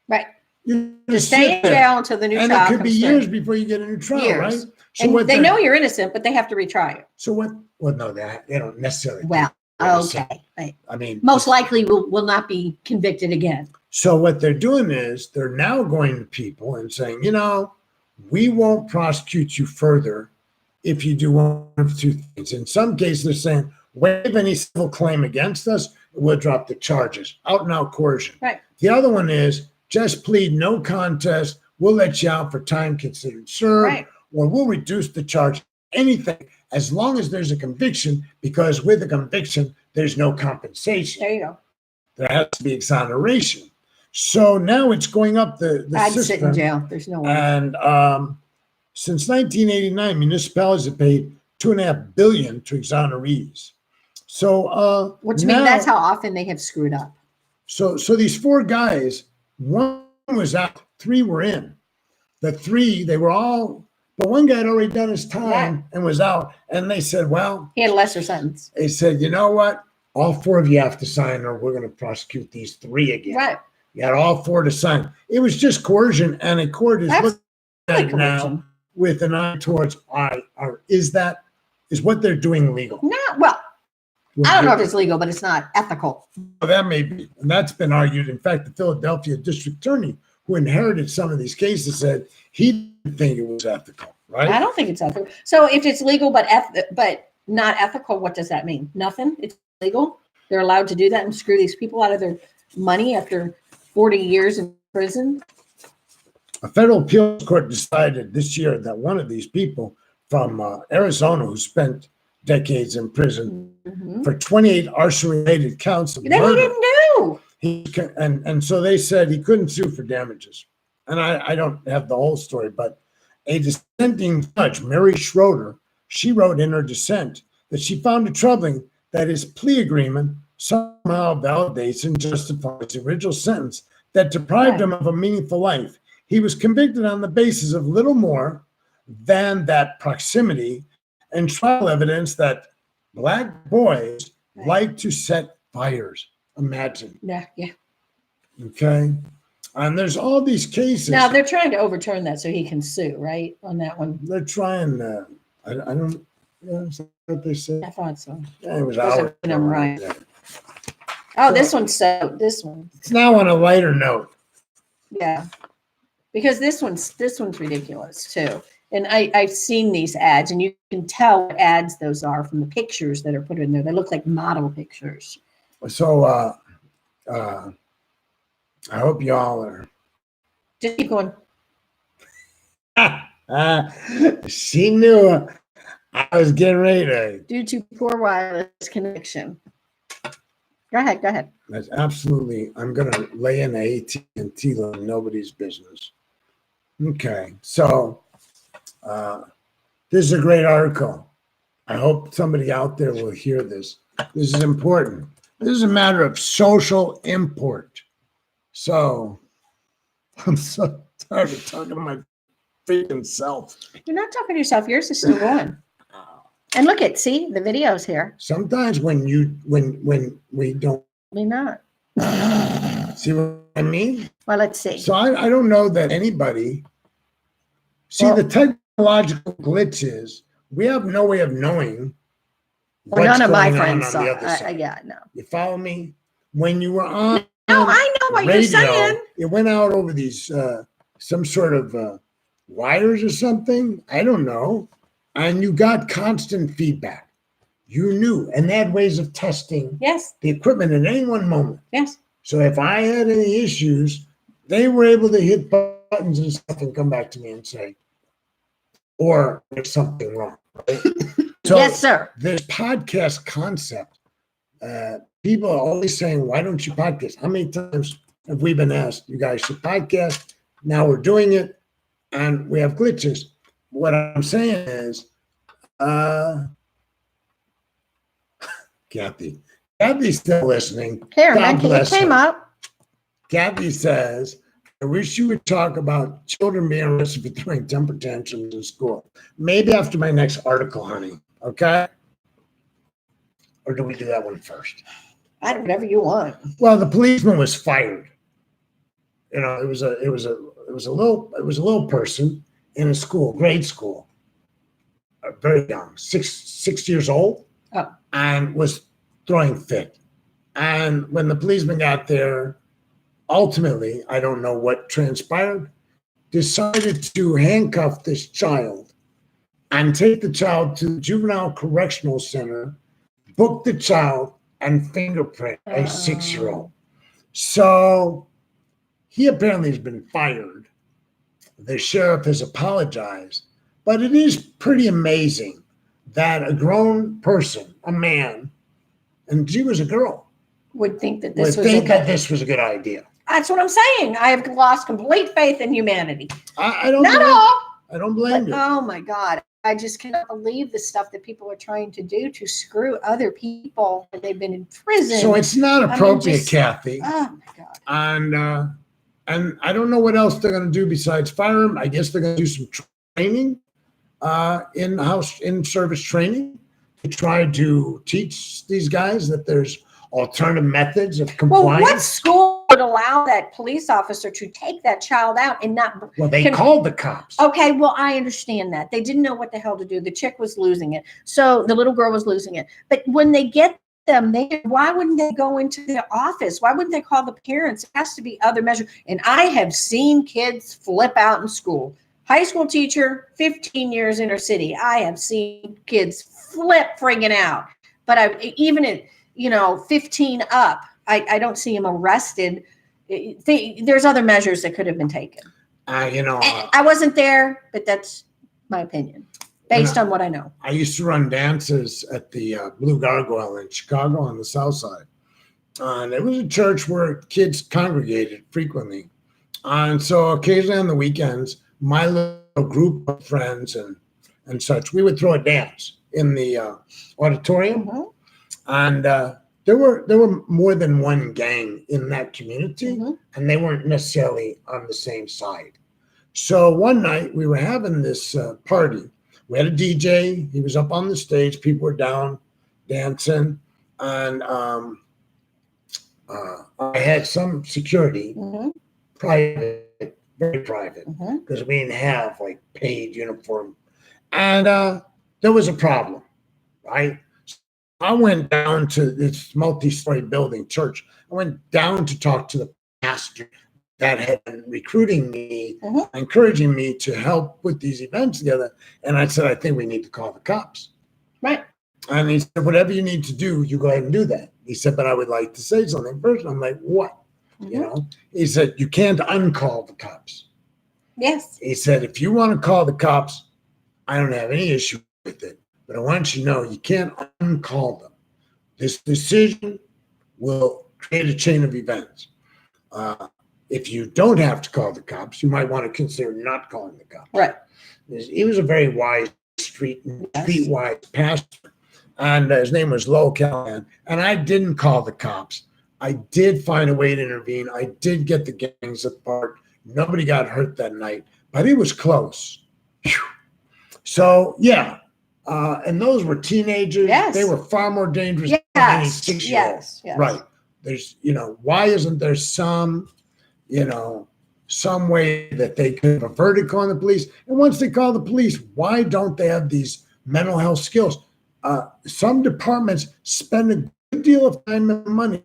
Right. You Just stay in jail until the new and trial it could be comes years through. before you get a new trial, Years. right? So And what they they're- know you're innocent, but they have to retry you. So what? Well, no, they don't necessarily. Well, innocent. okay. Right. I mean, Most likely will not be convicted again. So what they're doing is they're now going to people and saying, we won't prosecute you further if you do one of two things. In some cases, they're saying, waive any civil claim against us, we'll drop the charges. Out and out coercion. Right. The other one is just plead no contest. We'll let you out for time considered served, Right. or we'll reduce the charge. Anything, as long as there's a conviction, because with a conviction, there's no compensation. There you go. There has to be exoneration. So now it's going up the I'd system. sit in jail. There's no way. And since 1989, municipalities have paid $2.5 billion to exonerees. So Which now, means that's how often they have screwed up. So these four guys, one was out, three were in. The three, they were all, but one guy had already done his time and was out. And they said, well, He had a lesser sentence. they said, you know what? All four of you have to sign, or we're going to prosecute these three again. Right. You had all four to sign. It was just coercion, and a court is looking at it now Coercion. with an eye towards, is what they're doing legal? No, well, I don't know if it's legal, but it's not ethical. Well, that may be, and that's been argued. In fact, the Philadelphia district attorney who inherited some of these cases said he didn't think it was ethical, right? I don't think it's ethical. So if it's legal but not ethical, what does that mean? Nothing? It's legal? They're allowed to do that and screw these people out of their money after 40 years in prison? A federal appeals court decided this year that one of these people from Arizona who spent decades in prison for 28 arson-related counts of That murder. he didn't do. And so they said he couldn't sue for damages. And I don't have the whole story, but a dissenting judge, Mary Schroeder, she wrote in her dissent that she found it troubling that his plea agreement somehow validates and justifies the original sentence that deprived him of a meaningful life. He was convicted on the basis of little more than that proximity and trial evidence that black boys like to set fires. Imagine. Yeah. Okay. And there's all these cases. Now they're trying to overturn that so he can sue, right? On that one. They're trying to, I don't, is that what they said? I thought so. Yeah, it was Wasn't out. them right. Oh, this one. It's now on a lighter note. Yeah. Because this one's ridiculous too. And I've seen these ads, and you can tell what ads those are from the pictures that are put in there. They look like model pictures. So I hope y'all are. Just keep going. She knew I was getting ready to. Due to poor wireless connection. Go ahead. That's absolutely. I'm gonna lay in AT&T like nobody's business. Okay, so this is a great article. I hope somebody out there will hear this. This is important. This is a matter of social import. So I'm so tired of talking to my freaking self. You're not talking to yourself. Yours is still going. And look at, see the videos here. Sometimes when we don't Maybe not. see what I mean. Well, let's see. So I don't know that anybody. See, Well- the technological glitch is we have no way of knowing. Well, what's none of my going on friends on saw. the other side. Yeah, no. You follow me? When you were on No, I know what radio, you're saying. it went out over these some sort of wires or something. I don't know. And you got constant feedback. You knew, and they had ways of testing Yes. the equipment at any one moment. Yes. So if I had any issues, they were able to hit buttons and stuff and come back to me and say, or there's something wrong. Right? So Yes, sir. this podcast concept, people are always saying, why don't you podcast? How many times have we been asked, you guys should podcast? Now we're doing it and we have glitches. What I'm saying is, Kathy's still listening. Here, God Becky, it bless came her. up. Kathy says, I wish you would talk about children being arrested for throwing temper tantrums in school. Maybe after my next article, honey. Okay? Or do we do that one first? I do whatever you want. Well, the policeman was fired. You know, it was a little person in a school, grade school, very young, six years old, Oh. and was throwing fit. And when the policeman got there, ultimately, I don't know what transpired, decided to handcuff this child and take the child to the juvenile correctional center, book the child, and fingerprint a 6-year-old. So he apparently has been fired. The sheriff has apologized, but it is pretty amazing that a grown person, a man, and she was a girl, Would think that would this was think that this was a good idea. That's what I'm saying. I have lost complete faith in humanity. I don't Not blame, all. I don't blame But, you. oh my God. I just cannot believe the stuff that people are trying to do to screw other people when they've been in prison. So it's not mean, appropriate, just- Kathy. Oh my God. And I don't know what else they're going to do besides fire him. I guess they're going to do some training, in-service training, to try to teach these guys that there's alternative methods of Well, compliance. what school would allow that police officer to take that child out and not? Well, they Can- called the cops. Okay, well, I understand that. They didn't know what the hell to do. The chick was losing it. So the little girl was losing it. But when they get them there, why wouldn't they go into their office? Why wouldn't they call the parents? It has to be other measures. And I have seen kids flip out in school. High school teacher, 15 years inner city. I have seen kids flip friggin' out. But even at 15 up, I don't see them arrested. There's other measures that could have been taken. I wasn't there, but that's my opinion based on what I know. I used to run dances at the Blue Gargoyle in Chicago on the South Side. And it was a church where kids congregated frequently. And so occasionally on the weekends, my little group of friends and such, we would throw a dance in the auditorium. Mhm. And there were more than one gang in that community, Mhm. and they weren't necessarily on the same side. So one night we were having this party. We had a DJ. He was up on the stage. People were down dancing, and I had some security, Mhm. private, very private, Mhm. because we didn't have like paid uniform, and there was a problem, right? I went down to this multi-story building church. I went down to talk to the pastor that had been recruiting me, Mhm. encouraging me to help put these events together. And I said, I think we need to call the cops. Right. And he said, whatever you need to do, you go ahead and do that. He said, but I would like to say something first. I'm like, what? Mhm. You know, he said, you can't uncall the cops. Yes. He said, if you want to call the cops, I don't have any issue with it. But I want you to know you can't uncall them. This decision will create a chain of events. If you don't have to call the cops, you might want to consider not calling the cops. Right. He was a very wise streetwise pastor. And his name was Lowell Callahan. And I didn't call the cops. I did find a way to intervene. I did get the gangs apart. Nobody got hurt that night, but it was close. Whew. So, yeah. And those were teenagers. Yes. They were far more dangerous than any Yes. 6-year-old. Yes. Right. There's, why isn't there some way that they could have averted calling the police? And once they call the police, why don't they have these mental health skills? Some departments spend a good deal of time and money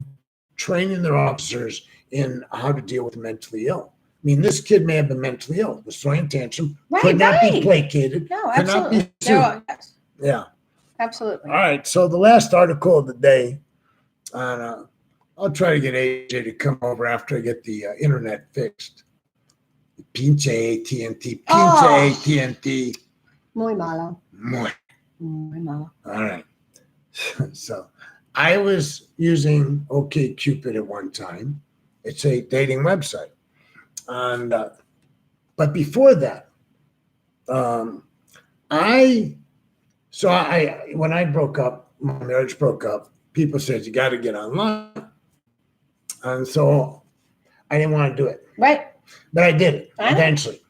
training their officers in how to deal with mentally ill. mean, this kid may have been mentally ill, was throwing a tantrum, Right, could not be right. placated. No, could not be absolutely. sued. Yes, Yeah. absolutely. All right. So the last article of the day, and I'll try to get AJ to come over after I get the internet fixed. Pinche AT&T. Pinche Oh. AT&T. Muy malo. Muy. Muy malo. All right. So I was using OkCupid at one time. It's a dating website. And but before that, when I broke up, my marriage broke up, people said you got to get online. And so I didn't want to do it. Right. But I did it I know. eventually.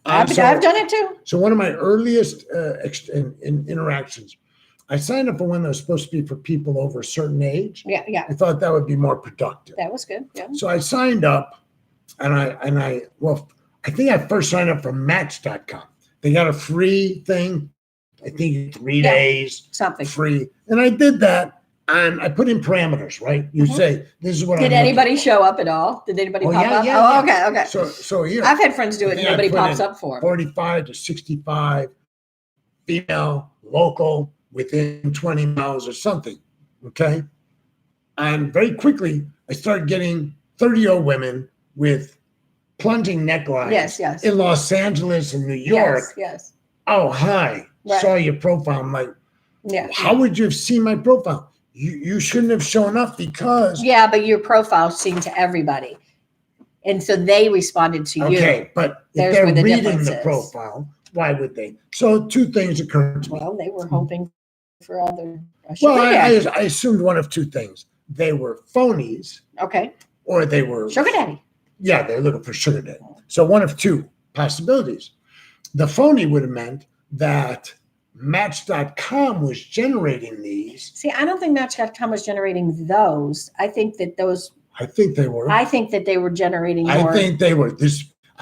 I've done it too. So one of my earliest interactions, I signed up for one that was supposed to be for people over a certain age. Yeah, yeah. I thought that would be more productive. That was good. Yeah. So I signed up, and I think I first signed up for Match.com. They got a free thing, I think 3 days Something. free, and I did that. And I put in parameters, right? You say, this is what Did I'm anybody show up at all? Did anybody Oh, pop yeah, up? yeah, Oh, yeah. okay, okay. So here, I've had friends do it and Yeah, I nobody put pops in up for them. 45 to 65, female, local, within 20 miles or something, okay? And very quickly, I started getting 30-year-old women with plunging necklines Yes, yes. in Los Angeles and New York. Yes, yes. Oh, hi. Right. Saw your profile. I'm like, Yeah. how would you have seen my profile? You shouldn't have shown up because Yeah, but your profile seen to everybody. And so they responded to you. okay, but if There's they're where the reading difference the is. profile, why would they? So two things occurred to me. Well, they were hoping for other. Well, I assumed one of two things. They were phonies Okay. or they were Sugar daddy. Yeah, they're looking for sugar daddy. So one of two possibilities. The phony would have meant that Match.com was generating these. See, I don't think Match.com was generating those. I think that I think they were. they were generating more. I think they were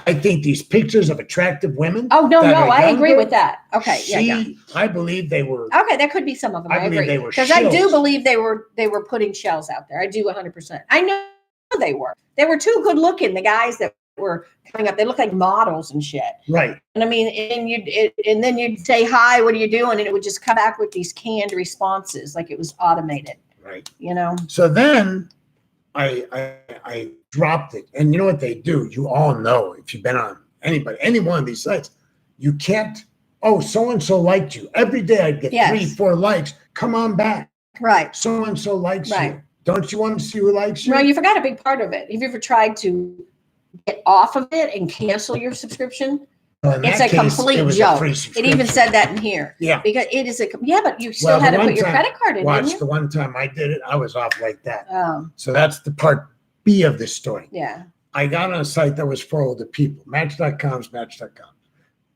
I think these pictures of attractive women. Oh, no, that are I agree younger, with that. Okay. Yeah. I believe they were. Okay, that could be some of them. I I believe agree. they were Because I do shills. believe they were putting shells out there. I do 100%. I know they were. They were too good looking. The guys that were coming up, they look like models and shit. Right. And I mean, and then you'd say hi, what are you doing? And it would just come back with these canned responses, like it was automated. Right. You know. So then I dropped it, and you know what they do? You all know if you've been on any one of these sites, you can't. Oh, so and so liked you. Every day I'd get Yes. 3-4 likes. Come on back. Right. So and so likes Right. you. Don't you want to see who likes you? No, you forgot a big part of it. Have you ever tried to get off of it and cancel your subscription? Well, in It's that a case, complete it was joke. A free It even subscription. said that in here. Yeah. Because it is but you still Well, had the to put one your time- credit card in, didn't Watch you? the one time I did it, I was off like that. Oh, So that's the part B of this story. yeah. I got on a site that was for older people. Match.com's Match.com.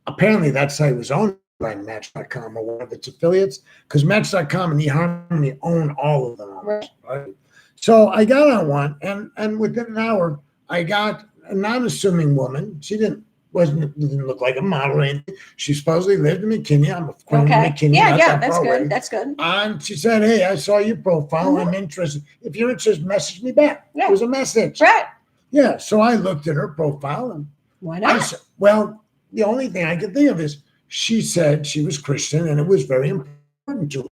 Apparently that site was owned by Match.com or one of its affiliates because Match.com and eHarmony own all of them. Right. Right? So I got on one, and within an hour, I got a non-assuming woman. She didn't look like a model or anything. She supposedly lived in McKinney. I'm from Okay. McKinney. Yeah, not yeah, that that's far away. good. That's good. And she said, "Hey, I saw your profile. Mhm. I'm interested. If you're interested, message me back." Yeah. It was a message. Right. Yeah. So I looked at her profile, and Why I not? said, well, the only thing I could think of is she said she was Christian, and it was very important to her.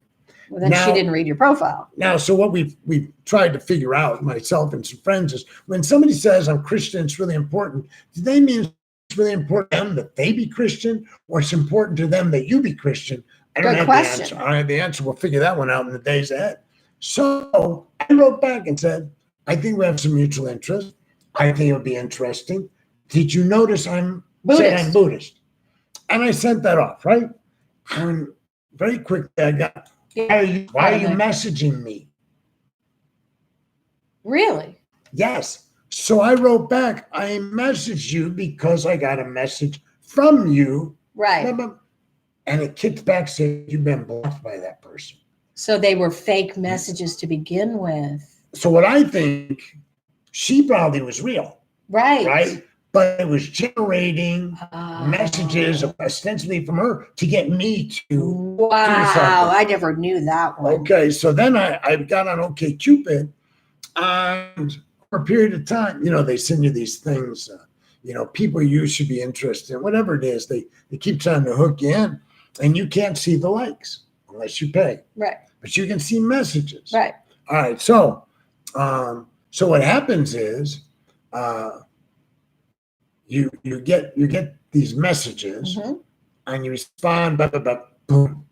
Well, then she Now- didn't read your profile. Now, so what we've tried to figure out, myself and some friends, is when somebody says I'm Christian, it's really important. Do they mean it's really important to them that they be Christian, or it's important to them that you be Christian? I don't Good have question. the answer. I don't have the answer. We'll figure that one out in the days ahead. So I wrote back and said, I think we have some mutual interest. I think it would be interesting. Did you notice I'm Buddhist? And I sent that off, right? And very quickly I got, why are you messaging me? Really? Yes. So I wrote back, I messaged you because I got a message from you. Right. And it kicked back, said, you've been blocked by that person. So they were fake messages to begin with. So what I think, she probably was real, Right. right? But it was generating Oh. messages ostensibly from her to get me to. Wow. I never knew that one. Okay, so then I got on OkCupid, and for a period of time, they send you these things. people you should be interested in, whatever it is, they keep trying to hook you in, and you can't see the likes unless you pay. Right. But you can see messages. Right. All right. So, so what happens is, you get these messages, Mhm. and you respond, blah, blah, blah, boom,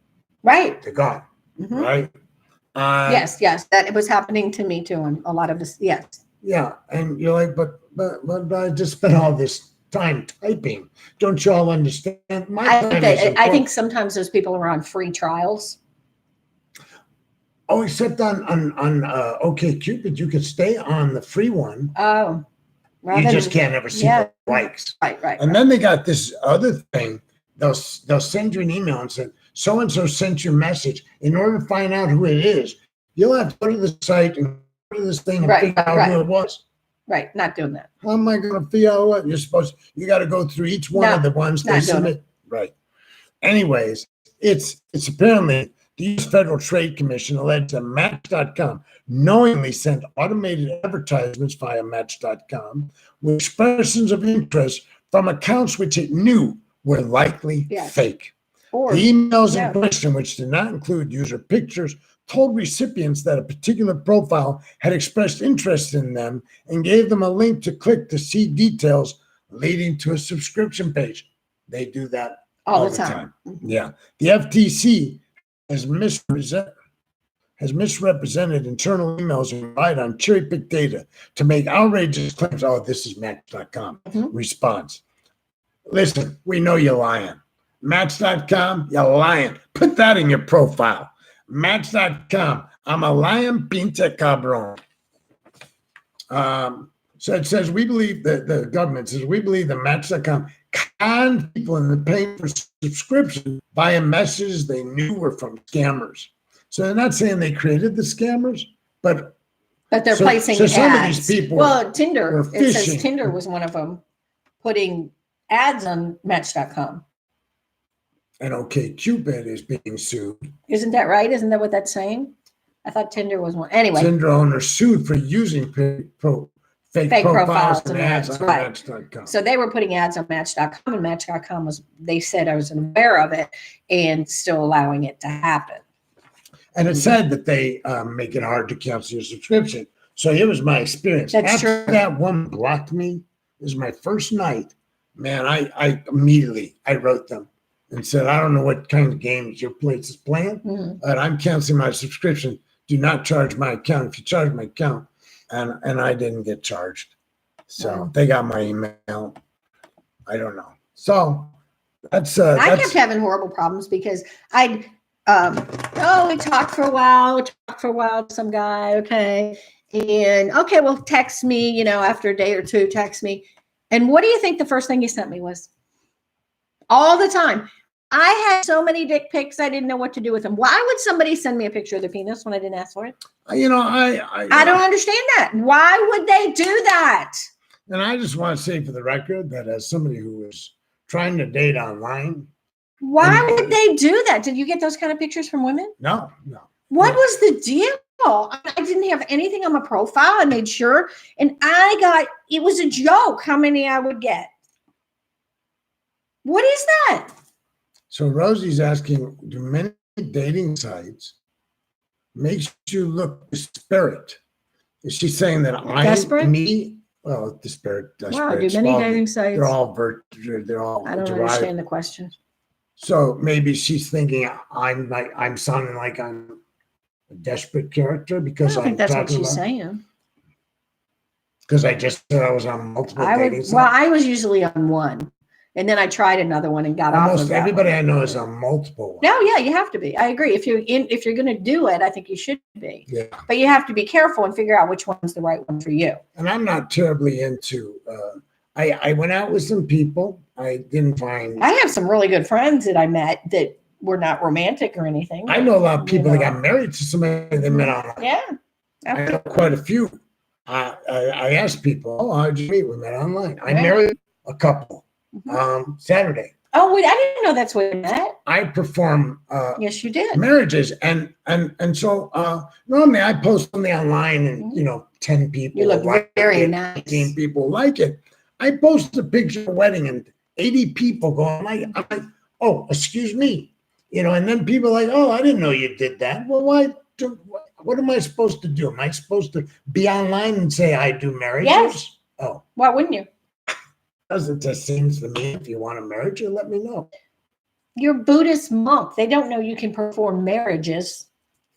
Right. they're gone. Mhm. Right. Yes. That it was happening to me too, and a lot of this. Yes. Yeah, and you're like, but I just spent all this time typing. Don't you all understand? I think sometimes those people are on free trials. Oh, except on OkCupid, you could stay on the free one. Oh, You just can't ever see the likes. Right. And then they got this other thing. They'll send you an email and say, so and so sent you a message. In order to find out who it is, you'll have to go to the site and go to this thing and figure out who it was. Right, not doing that. How am I going to figure out what you're supposed? You got to go through each one of the ones they submit. Right. Anyways, it's apparently the U.S. Federal Trade Commission alleged that Match.com knowingly sent automated advertisements via Match.com with expressions of interest from accounts which it knew were likely fake. The emails in question, which did not include user pictures, told recipients that a particular profile had expressed interest in them and gave them a link to click to see details leading to a subscription page. They do that all the time. Yeah. The FTC has misrepresented internal emails and relied on cherry-picked data to make outrageous claims. Oh, this is Match.com. Response. Listen, we know you're lying. Match.com, you're lying. Put that in your profile. Match.com, I'm a lying pinche cabron. So it says, we believe that the government says, we believe that Match.com conned people into paying for subscription via messages they knew were from scammers. So they're not saying they created the scammers, but they're placing ads. Some of these people Tinder, it says Tinder was one of them putting ads on Match.com. And OkCupid is being sued. Isn't that right? Isn't that what that's saying? I thought Tinder was one. Anyway. Tinder owners sued for using fake profiles and ads on Match.com. So they were putting ads on Match.com, and Match.com they said I was aware of it and still allowing it to happen. And it said that they make it hard to cancel your subscription. So here was my experience. After that woman blocked me, this is my first night. Man, I immediately wrote them and said, I don't know what kind of games your place is playing, but I'm canceling my subscription. Do not charge my account. If you charge my account, and I didn't get charged. So they got my email. I don't know. So I kept having horrible problems because we talked for a while with some guy. Okay. And well, text me, after a day or two, text me. And what do you think the first thing he sent me was? All the time. I had so many dick pics, I didn't know what to do with them. Why would somebody send me a picture of their penis when I didn't ask for it? I don't understand that. Why would they do that? And I just want to say for the record that as somebody who was trying to date online. Why would they do that? Did you get those kind of pictures from women? No. What was the deal? I didn't have anything on my profile. I made sure. And it was a joke how many I would get. What is that? So Rosie's asking, do many dating sites makes you look desperate? Is she saying that desperate? Desperate. Wow, do many dating sites? They're all virtual. They're all. I don't understand the question. So maybe she's thinking I'm sounding like I'm a desperate character because I think that's what she's saying. Because I just said I was on multiple dating sites. Well, I was usually on one. And then I tried another one and got off of that. Almost everybody I know is on multiple ones. No, yeah, you have to be. I agree. If you're going to do it, I think you should be. Yeah. But you have to be careful and figure out which one's the right one for you. And I'm not terribly into. I went out with some people. I didn't find. I have some really good friends that I met that were not romantic or anything. I know a lot of people that got married to somebody they met online. Yeah. I know quite a few. I asked people, how'd you meet? We met online. I married a couple. Saturday. Oh, wait, I didn't know that's what you met. I perform yes, you did. Marriages and so normally I post something online and 10 people you look very nice. 15 people like it. I posted a picture of a wedding and 80 people going, I'm like, oh, excuse me. And then people are like, oh, I didn't know you did that. Well, what am I supposed to do? Am I supposed to be online and say I do marriages? Yes. Oh, Why wouldn't you? because it just seems to me if you want a marriage, you let me know. You're Buddhist monk. They don't know you can perform marriages.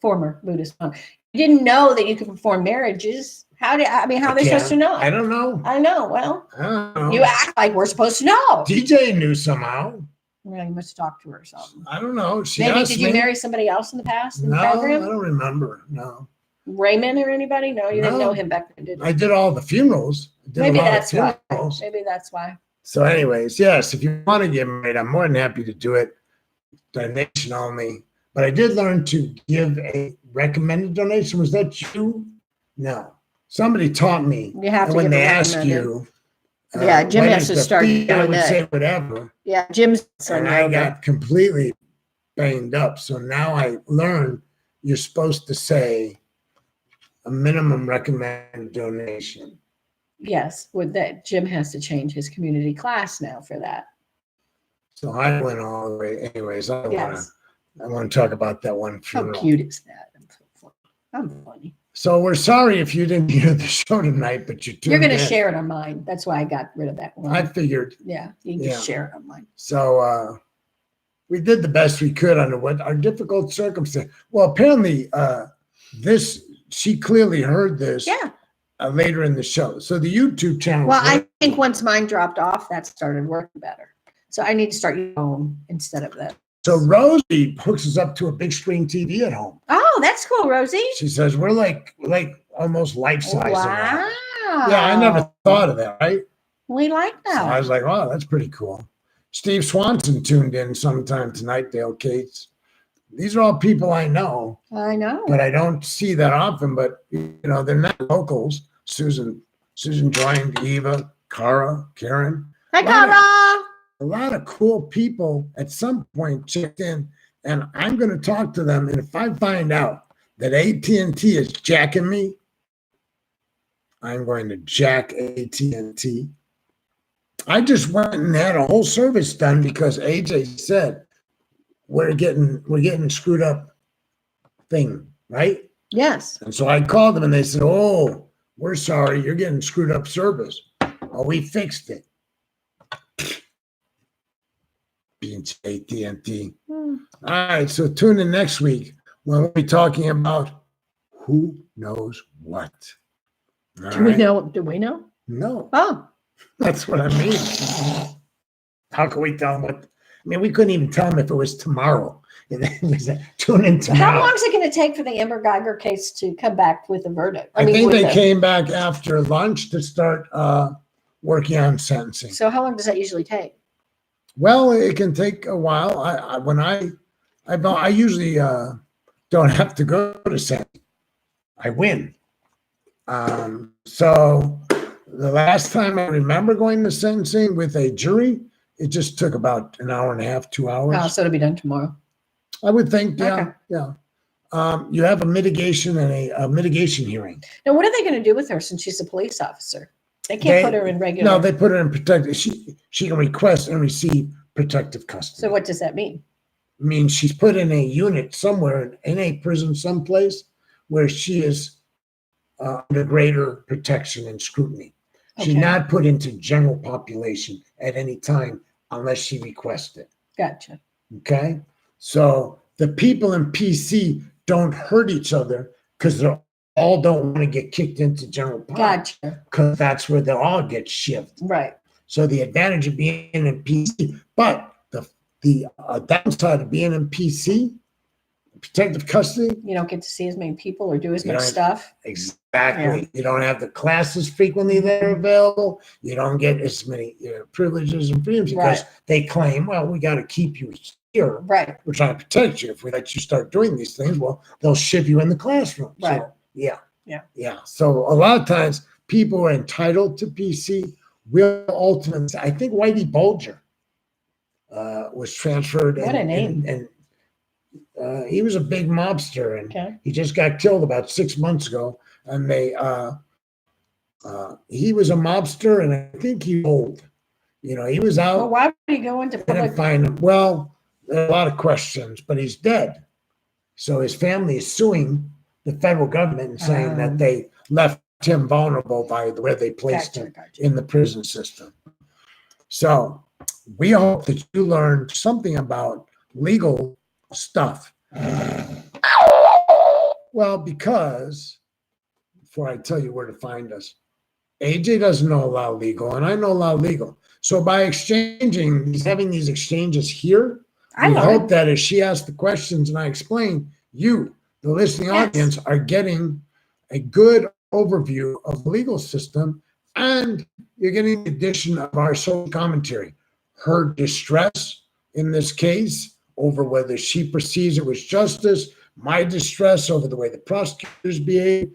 Former Buddhist monk. You didn't know that you could perform marriages. How are they supposed to know? I don't know. I know. Well, I don't know. you act like we're supposed to know. DJ knew somehow. Well, you must talk to her or something. I don't know. Maybe did you marry somebody else in the past in the program? I don't remember. No. Raymond or anybody? No, you didn't know him back then, did you? I did all the funerals. Maybe that's why. Maybe that's why. So anyways, yes, if you want to get married, I'm more than happy to do it. Donation only. But I did learn to give a recommended donation. Was that you? No. Somebody taught me. You have to when give they a ask recommended. you. Yeah, Jim what has is to the start fee, I doing would that. say whatever. Yeah, Jim's And I got completely banged up. So now I learned you're supposed to say a minimum recommended donation. Yes, with that, Jim has to change his community class now for that. So I went all the way. Anyways, I want to talk about that one funeral. How cute is that? I'm funny. So we're sorry if you didn't hear the show tonight, but You're going to share it on mine. That's why I got rid of that one. I figured. Yeah, you can just share it on mine. So we did the best we could under what our difficult circumstance. Well, apparently she clearly heard this. Yeah. Later in the show. So the YouTube channel. Well, I think once mine dropped off, that started working better. So I need to start your own instead of that. So Rosie hooks us up to a big screen TV at home. Oh, that's cool, Rosie. She says we're like almost life size. Wow. Yeah, I never thought of that, right? We like that. So I was like, oh, that's pretty cool. Steve Swanson tuned in sometime tonight, Dale Cates. These are all people I know. I know. But I don't see that often, but they're not locals. Susan joined, Eva, Cara, Karen. Hi, Cara. A lot of cool people at some point checked in, and I'm going to talk to them. And if I find out that AT&T is jacking me, I'm going to jack AT&T. I just went and had a whole service done because AJ said we're getting screwed up thing, right? Yes. And so I called them and they said, oh, we're sorry, you're getting screwed up service. Oh, we fixed it. Being AT&T. All right, so tune in next week when we'll be talking about who knows what. Do we know? No. Oh. That's what I mean. How can we tell them what? I mean, we couldn't even tell them if it was tomorrow. Tune in tomorrow. How long is it going to take for the Amber Geiger case to come back with a verdict? I think they came back after lunch to start working on sentencing. So how long does that usually take? Well, it can take a while. I usually don't have to go to sentencing. I win. So the last time I remember going to sentencing with a jury, it just took about an hour and a half, 2 hours. Oh, so it'll be done tomorrow. I would think, yeah, Okay. yeah. You have a mitigation and a mitigation hearing. Now, what are they going to do with her since she's a police officer? They can't put her in regular. No, they put her in protective. She can request and receive protective custody. So what does that mean? It means she's put in a unit somewhere in a prison someplace where she is under greater protection and scrutiny. She's Okay. not put into general population at any time unless she requests it. Gotcha. Okay? So the people in PC don't hurt each other because they all don't want to get kicked into general pop. Gotcha. Because that's where they'll all get shifted. Right. So the advantage of being in PC, but the downside of being in PC, protective custody, You don't get to see as many people or do as You much don't- stuff. exactly. You don't have the classes frequently that are available. You don't get as many privileges and freedoms because Right. they claim, well, we got to keep you here. Right. We're trying to protect you. If we let you start doing these things, well, they'll ship you in the classroom. Right. So, yeah. Yeah. Yeah. So a lot of times people are entitled to PC will ultimately, I think Whitey Bulger was transferred. What a name. And he was a big mobster and Okay. he just got killed about 6 months ago. And they He was a mobster, and I think he old. You know, he was Well, out. why would he go into I didn't public? find him. Well, there are a lot of questions, but he's dead. So his family is suing the federal government and saying that they left him vulnerable by the way they placed Gotcha, him gotcha. in the prison system. So we hope that you learned something about legal stuff. Well, because before I tell you where to find us, AJ doesn't know allow legal, and I know allow legal. So by having these exchanges here, I we learned. hope that as she asks the questions and I explain, you, the listening Yes. audience, are getting a good overview of the legal system, and you're getting the addition of our social commentary. Her distress in this case over whether she perceives it was justice, my distress over the way the prosecutors behave.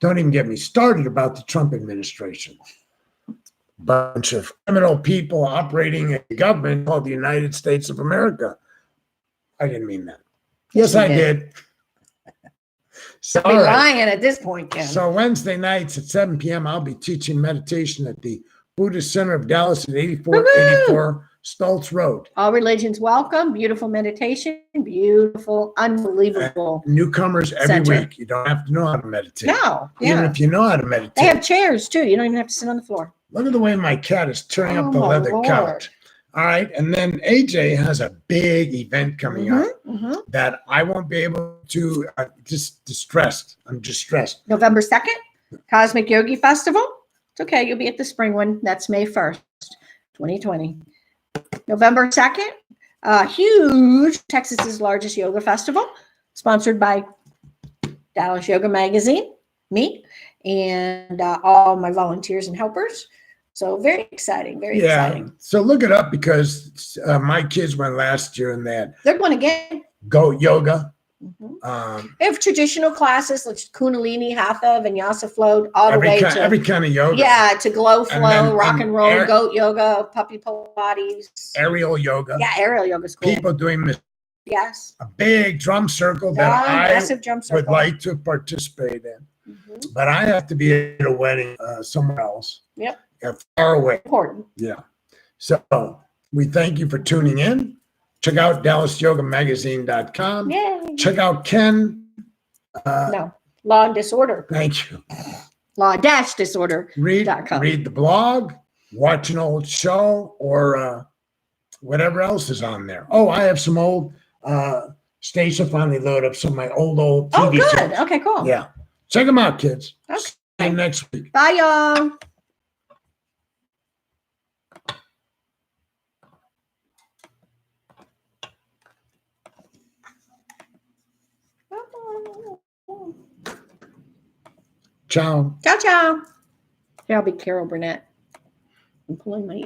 Don't even get me started about the Trump administration. Bunch of criminal people operating a government called the United States of America. I didn't mean that. Yes, you I did. did. So, Be all right. lying at this point, Ken. So Wednesday nights at 7 p.m., I'll be teaching meditation at the Buddhist Center of Dallas at 8484 Stoltz Road. All religions welcome. Beautiful meditation. Beautiful, unbelievable. Newcomers every Center. week. You don't have to know how to meditate. No, Even yeah. if you know how to meditate. They have chairs too. You don't even have to sit on the floor. Look at the way my cat is tearing Oh, up the my leather Lord. couch. All right. And then AJ has a big event coming up Mhm. that I won't be able to, just distressed. I'm distressed. November 2nd, Cosmic Yogi Festival. It's okay. You'll be at the spring one. That's May 1st, 2020. November 2nd, huge, Texas's largest yoga festival, sponsored by Dallas Yoga Magazine, me, and all my volunteers and helpers. So very exciting, very exciting. So look it up because my kids went last year and they had They're going again. goat yoga. Mhm. They have traditional classes like Kundalini, Hatha, Vinyasa flow, all the way to every kind of yoga. yeah, to glow flow, then- rock and and roll, air- goat yoga, puppy Pilates. Aerial yoga. Yeah, aerial yoga's cool. People doing Yes. a big drum circle that I Massive jump circle. would like to participate in. Mhm. But I have to be at a wedding somewhere else. Yep. Far away. Important. Yeah. So we thank you for tuning in. Check out DallasYogaMagazine.com. Yay. Check out Ken. No. Law and Disorder. Thank you. Law-disorder. Read .com. the blog, watch an old show, or whatever else is on there. Oh, I have some old Stacia finally loaded up some of my old Oh, TV good. shows. Okay, cool. Yeah. Check them out, kids. Okay. See you next week. Bye, y'all. Ciao. Ciao, ciao. Here, I'll be Carol Burnett. I'm pulling my ear.